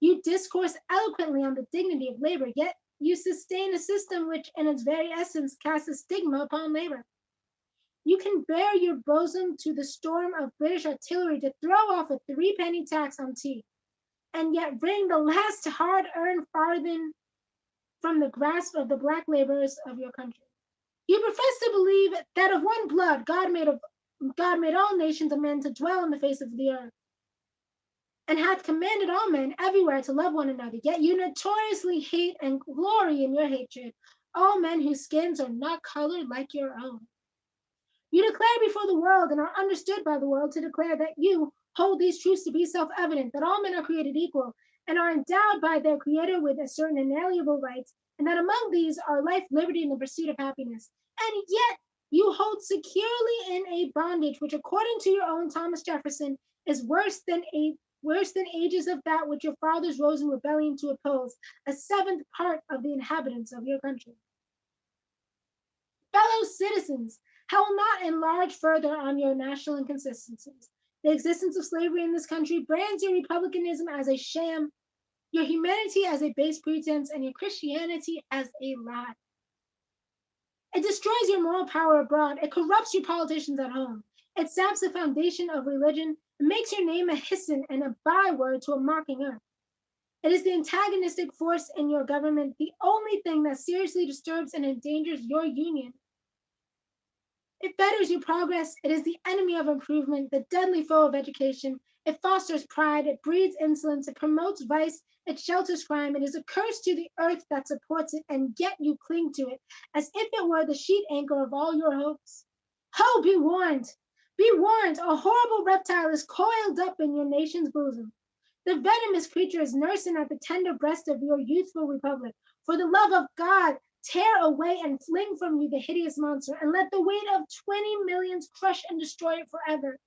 You discourse eloquently on the dignity of labor, yet you sustain a system which, in its very essence, casts a stigma upon labor. You can bare your bosom to the storm of British artillery to throw off a 3-penny tax on tea, and yet wring the last hard-earned farthing from the grasp of the black laborers of your country. You profess to believe that of one blood God made all nations of men to dwell on the face of the earth, and hath commanded all men everywhere to love one another. Yet you notoriously hate and glory in your hatred all men whose skins are not colored like your own. You declare before the world and are understood by the world to declare that you hold these truths to be self-evident, that all men are created equal and are endowed by their Creator with a certain inalienable rights, and that among these are life, liberty, and the pursuit of happiness. And yet you hold securely in a bondage which, according to your own Thomas Jefferson, is worse than ages of that which your fathers rose in rebellion to oppose, a seventh part of the inhabitants of your country. Fellow citizens, I will not enlarge further on your national inconsistencies. The existence of slavery in this country brands your republicanism as a sham, your humanity as a base pretense, and your Christianity as a lie. It destroys your moral power abroad. It corrupts your politicians at home. It saps the foundation of religion. It makes your name a hissing and a byword to a mocking earth. It is the antagonistic force in your government, the only thing that seriously disturbs and endangers your union. It fetters your progress. It is the enemy of improvement, the deadly foe of education. It fosters pride. It breeds insolence. It promotes vice. It shelters crime. It is a curse to the earth that supports it, and yet you cling to it as if it were the sheet anchor of all your hopes. Ho, be warned! Be warned! A horrible reptile is coiled up in your nation's bosom. The venomous creature is nursing at the tender breast of your youthful republic. For the love of God, tear away and fling from you the hideous monster, and let the weight of 20 millions crush and destroy it forever.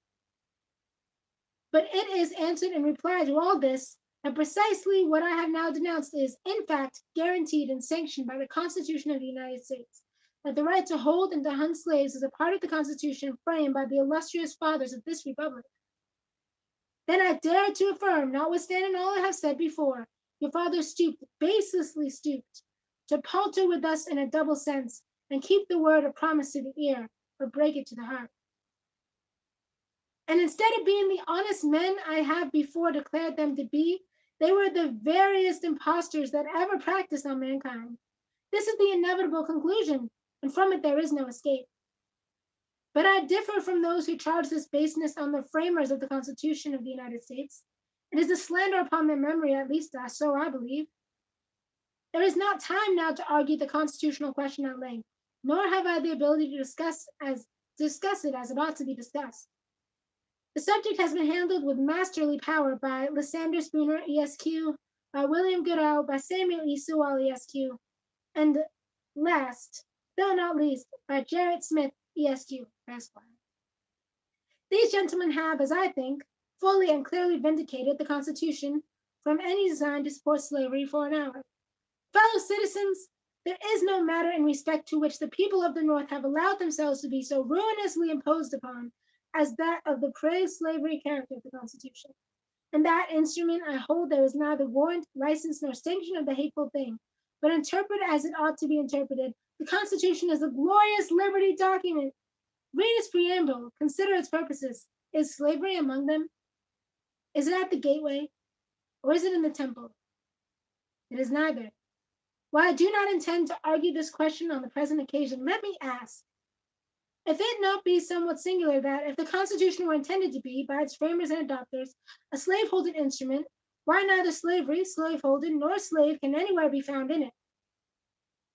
But it is answered in reply to all this that precisely what I have now denounced is, in fact, guaranteed and sanctioned by the Constitution of the United States, that the right to hold and to hunt slaves is a part of the Constitution framed by the illustrious fathers of this republic. Then I dare to affirm, notwithstanding all I have said before, your father stooped, baselessly stooped, to palter with us in a double sense, and keep the word of promise to the ear, or break it to the heart. And instead of being the honest men I have before declared them to be, they were the veriest impostors that ever practiced on mankind. This is the inevitable conclusion, and from it there is no escape. But I differ from those who charge this baseness on the framers of the Constitution of the United States. It is a slander upon their memory, at least so I believe. There is not time now to argue the constitutional question at length, nor have I the ability to discuss it as it ought to be discussed. The subject has been handled with masterly power by Lysander Spooner, ESQ, by William Goodell, by Samuel E. Sewall, ESQ, and last, though not least, by Jarrett Smith, ESQ, Esquire. These gentlemen have, as I think, fully and clearly vindicated the Constitution from any design to support slavery for an hour. Fellow citizens, there is no matter in respect to which the people of the North have allowed themselves to be so ruinously imposed upon as that of the praised slavery character of the Constitution. In that instrument I hold there is neither warrant, license, nor sanction of the hateful thing, but interpret as it ought to be interpreted, the Constitution is a glorious liberty document. Read its preamble, consider its purposes. Is slavery among them? Is it at the gateway, or is it in the temple? It is neither. While I do not intend to argue this question on the present occasion, let me ask, if it not be somewhat singular that, if the Constitution were intended to be, by its framers and adopters, a slave-holding instrument, why neither slavery, slave-holding, nor slave can anywhere be found in it?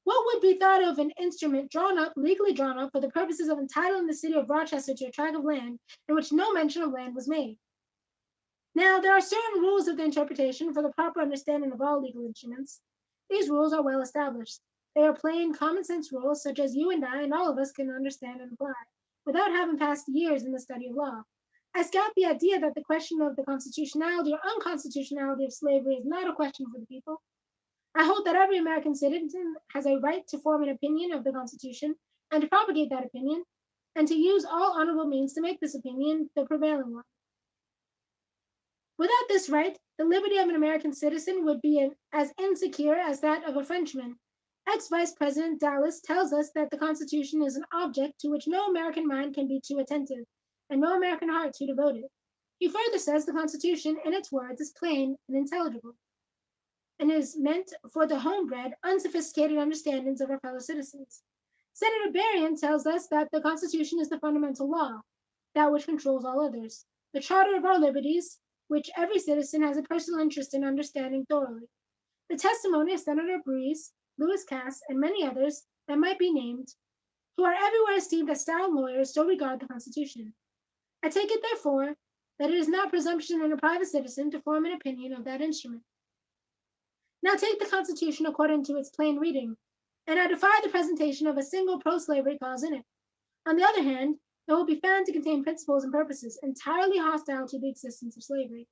What would be thought of an instrument legally drawn up, for the purposes of entitling the city of Rochester to a tract of land in which no mention of land was made? Now, there are certain rules of the interpretation for the proper understanding of all legal instruments. These rules are well established. They are plain, common sense rules, such as you and I and all of us can understand and apply, without having passed years in the study of law. I scout the idea that the question of the constitutionality or unconstitutionality of slavery is not a question for the people. I hold that every American citizen has a right to form an opinion of the Constitution and to propagate that opinion, and to use all honorable means to make this opinion the prevailing one. Without this right, the liberty of an American citizen would be as insecure as that of a Frenchman. Ex-Vice President Dallas tells us that the Constitution is an object to which no American mind can be too attentive, and no American heart too devoted. He further says the Constitution, in its words, is plain and intelligible, and is meant for the homebred, unsophisticated understandings of our fellow citizens. Senator Berrien tells us that the Constitution is the fundamental law, that which controls all others, the charter of our liberties, which every citizen has a personal interest in understanding thoroughly. The testimony of Senator Breese, Lewis Cass, and many others that might be named, who are everywhere esteemed as sound lawyers, so regard the Constitution. I take it, therefore, that it is not presumption in a private citizen to form an opinion of that instrument. Now take the Constitution according to its plain reading, and I defy the presentation of a single pro-slavery clause in it. On the other hand, it will be found to contain principles and purposes entirely hostile to the existence of slavery.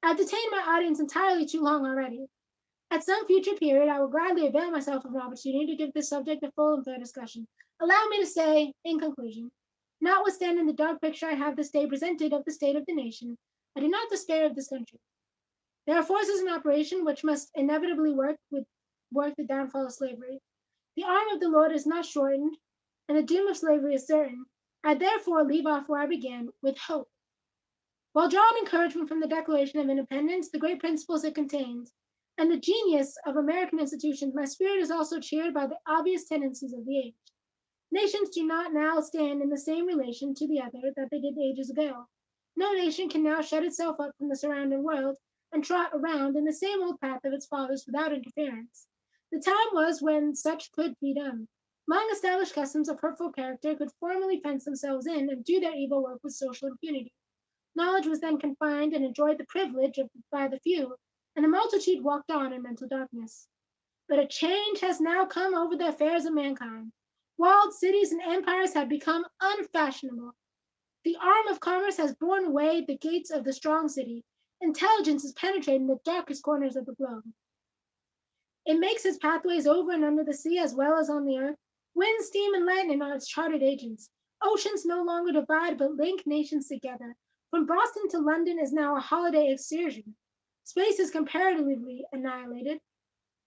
I have detained my audience entirely too long already. At some future period, I will gladly avail myself of an opportunity to give this subject a full and fair discussion. Allow me to say, in conclusion, notwithstanding the dark picture I have this day presented of the state of the nation, I do not despair of this country. There are forces in operation which must inevitably work the downfall of slavery. The arm of the Lord is not shortened, and the doom of slavery is certain. I therefore leave off where I began, with hope. While drawing encouragement from the Declaration of Independence, the great principles it contains, and the genius of American institutions, my spirit is also cheered by the obvious tendencies of the age. Nations do not now stand in the same relation to the other that they did ages ago. No nation can now shut itself up from the surrounding world and trot around in the same old path of its fathers without interference. The time was when such could be done. Long established customs of hurtful character could formally fence themselves in and do their evil work with social impunity. Knowledge was then confined and enjoyed the privilege of by the few, and the multitude walked on in mental darkness. But a change has now come over the affairs of mankind. Walled cities and empires have become unfashionable. The arm of commerce has borne away the gates of the strong city. Intelligence is penetrating the darkest corners of the globe. It makes its pathways over and under the sea as well as on the earth. Wind, steam, and lightning are its chartered agents. Oceans no longer divide but link nations together. From Boston to London is now a holiday excursion. Space is comparatively annihilated.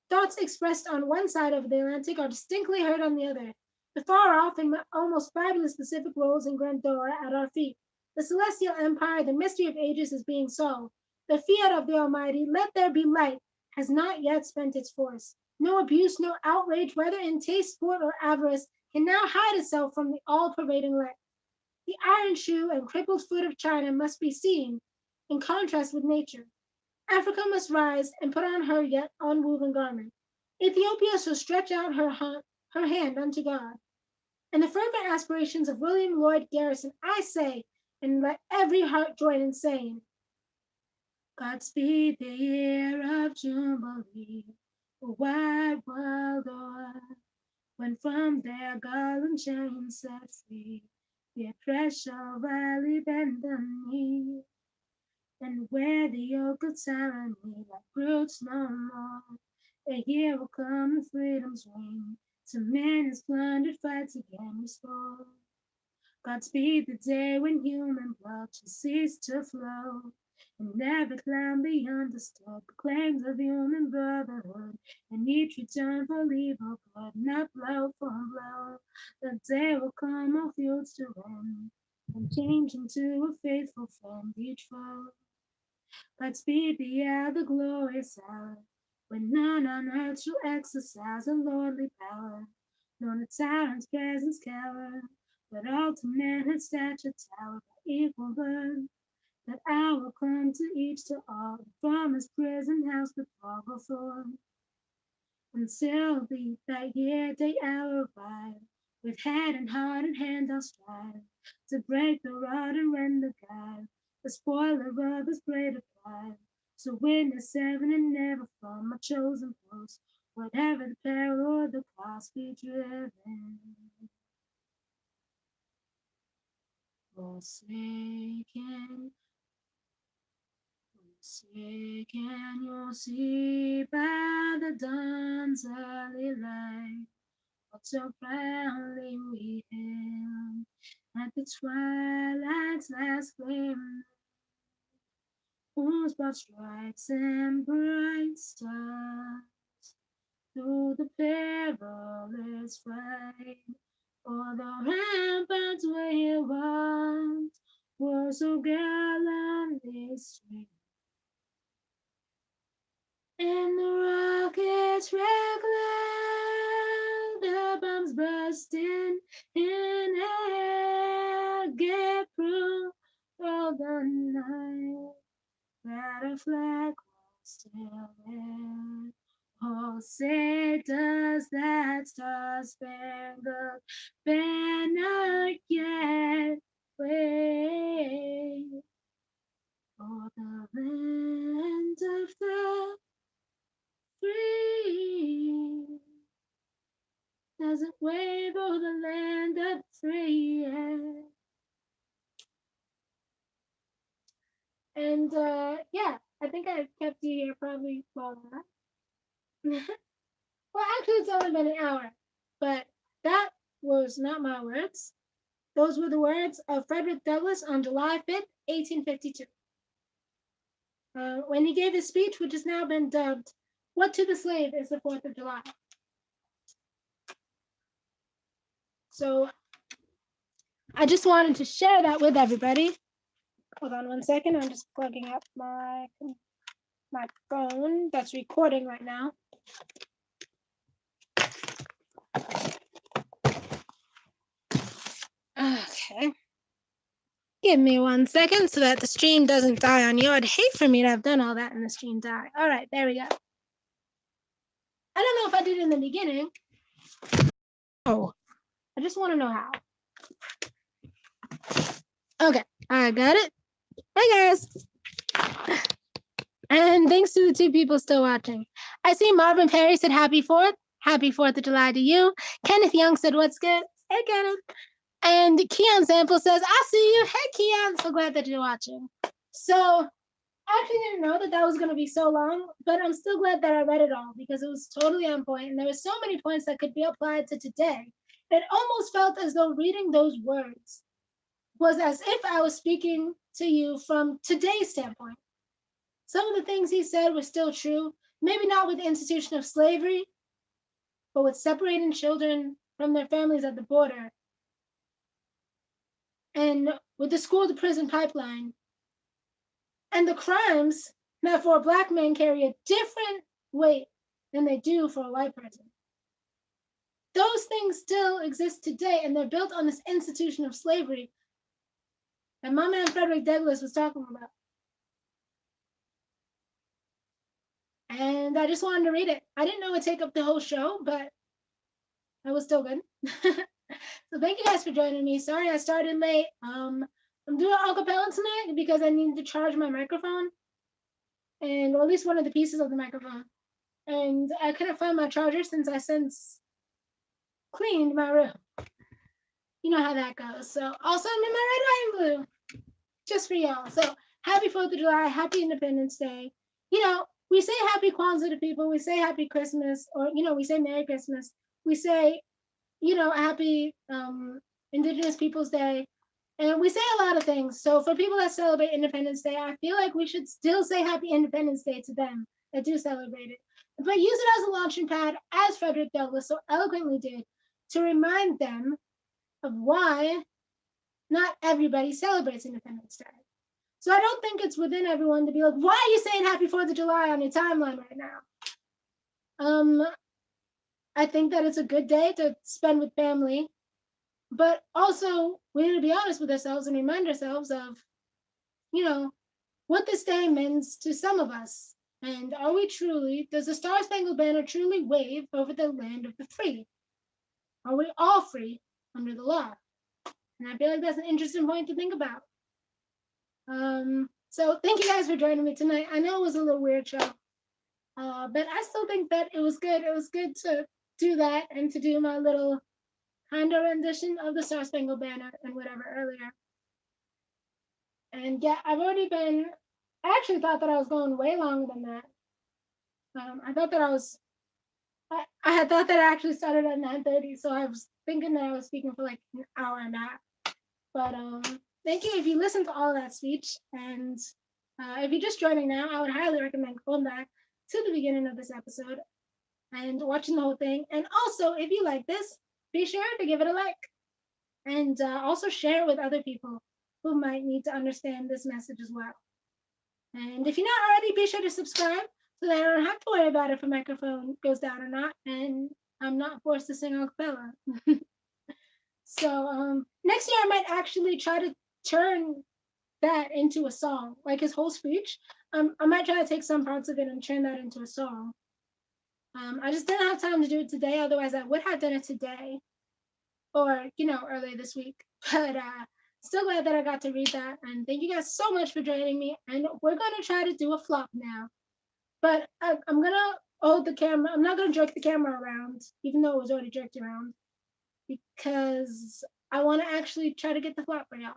Thoughts expressed on one side of the Atlantic are distinctly heard on the other. The far off and almost fabulous Pacific rolls in grandeur at our feet. The celestial empire, the mystery of ages, is being solved. The fiat of the Almighty, let there be light, has not yet spent its force. No abuse, no outrage, whether in taste, sport, or avarice, can now hide itself from the all pervading light. The iron shoe and crippled foot of China must be seen in contrast with nature. Africa must rise and put on her yet unwoven garment. Ethiopia shall stretch out her hand unto God. And the fervent aspirations of William Lloyd Garrison, I say, and let every heart join in saying, God speed the year of Jubilee, the wide world o'er, when from their gallant chains set free, the oppressed shall rally bend the knee, and where the yoke of tyranny like brutes no more, a hero come in freedom's wing, to men his plundered fights again restore. God speed the day when human blood shall cease to flow, and every clan be understood, the claims of human brotherhood, and each return for evil good, not blow for blow. The day will come, all feuds to end, and change into a faithful friend each foe. Godspeed the hour, the glorious hour, when none on earth shall exercise a lordly power, nor the tyrant's presence cower, but all to manhood stature tower by equal birth. That hour come to each to all, from his prison house the fall before, until that year day hour arrive, with head and heart and hand I'll strive, to break the rod and rend the guide, the spoiler of his greater pride. So witness heaven and never from my chosen post, whatever the peril or the cost be driven. Forsaken, forsaken, you'll see by the dawn's early light, what so proudly we hailed at the twilight's last gleam, whose broad stripes and bright stars through the perilous fight, for the ramparts where he was were so gallantly streamed, and the rockets red glare, the bombs bursting in air, get through all the night, that our flag was still there. Oh, say does that star-spangled banner yet wave for the land of the free? Does it wave o'er the land of the free? Yeah. And yeah, I think I kept you here probably for that. Well, actually, it's only been an hour, but that was not my words. Those were the words of Frederick Douglass on July 5th, 1852. when he gave his speech, which has now been dubbed, "What to the Slave is the 4th of July." So I just wanted to share that with everybody. Hold on one second. I'm just plugging up my phone that's recording right now. Okay. Give me 1 second so that the stream doesn't die on you. I'd hate for me to have done all that and the stream die. All right, there we go. I don't know if I did it in the beginning. Oh, I just want to know how. Okay, I got it. Hey guys. And thanks to the 2 people still watching. I see Marvin Perry said happy 4th. Happy 4th of July to you. Kenneth Young said what's good. Hey Kenneth. And Keon Sample says, I see you. Hey Keon, so glad that you're watching. So I actually didn't know that was going to be so long, but I'm still glad that I read it all because it was totally on point, and there were so many points that could be applied to today. It almost felt as though reading those words was as if I was speaking to you from today's standpoint. Some of the things he said were still true, maybe not with the institution of slavery, but with separating children from their families at the border, and with the school to prison pipeline, and the crimes that for a Black man carry a different weight than they do for a white person. Those things still exist today, and they're built on this institution of slavery that my man Frederick Douglass was talking about. And I just wanted to read it. I didn't know it would take up the whole show, but it was still good. So thank you guys for joining me. Sorry I started late. I'm doing acapella tonight because I need to charge my microphone, and or at least one of the pieces of the microphone. And I couldn't find my charger since I since cleaned my room. You know how that goes. So also I'm in my red, white, and blue, just for y'all. So happy 4th of July, happy Independence Day. You know, we say happy Kwanzaa to people, we say happy Christmas, or we say Merry Christmas. We say, happy Indigenous Peoples Day. And we say a lot of things. So for people that celebrate Independence Day, I feel like we should still say happy Independence Day to them that do celebrate it. But use it as a launching pad, as Frederick Douglass so eloquently did, to remind them of why not everybody celebrates Independence Day. So I don't think it's within everyone to be like, why are you saying happy 4th of July on your timeline right now? I think that it's a good day to spend with family, but also we need to be honest with ourselves and remind ourselves of, what this day means to some of us. And does the Star Spangled Banner truly wave over the land of the free? Are we all free under the law? And I feel like that's an interesting point to think about. So thank you guys for joining me tonight. I know it was a little weird show, but I still think that it was good. It was good to do that and to do my little kind of rendition of the Star Spangled Banner and whatever earlier. And yeah, I actually thought that I was going way longer than that. I had thought that I actually started at 9:30, so I was thinking that I was speaking for like an hour and a half. But thank you if you listened to all that speech, and if you're just joining now, I would highly recommend going back to the beginning of this episode and watching the whole thing. And also, if you like this, be sure to give it a like, and also share it with other people who might need to understand this message as well. And if you're not already, be sure to subscribe so that I don't have to worry about if a microphone goes down or not, and I'm not forced to sing a cappella. So next year I might actually try to turn that into a song, like his whole speech. I might try to take some parts of it and turn that into a song. I just didn't have time to do it today, otherwise I would have done it today, or earlier this week. But still glad that I got to read that, and thank you guys so much for joining me. And we're gonna try to do a flop now, but I'm gonna hold the camera. I'm not gonna jerk the camera around, even though it was already jerked around, because I want to actually try to get the flop for y'all.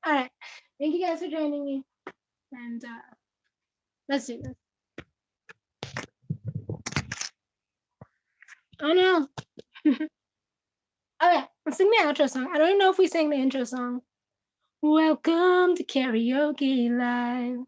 All right, thank you guys for joining me, and let's do this. Oh no. Okay, let's sing the outro song. I don't even know if we sang the intro song. Welcome to Karaoke Live.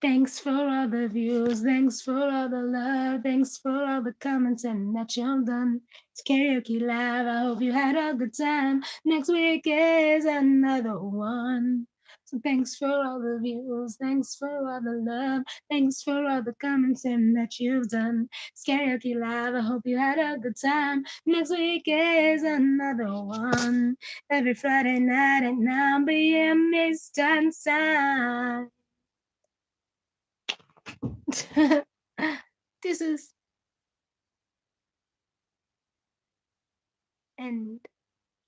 Thanks for all the views, thanks for all the love, thanks for all the comments and that you've done. It's karaoke live. I hope you had a good time. Next week is another one. So thanks for all the views, thanks for all the love, thanks for all the comments and that you've done. It's karaoke live. I hope you had a good time. Next week is another one. Every Friday night at 9 p.m. Eastern Time. This is end.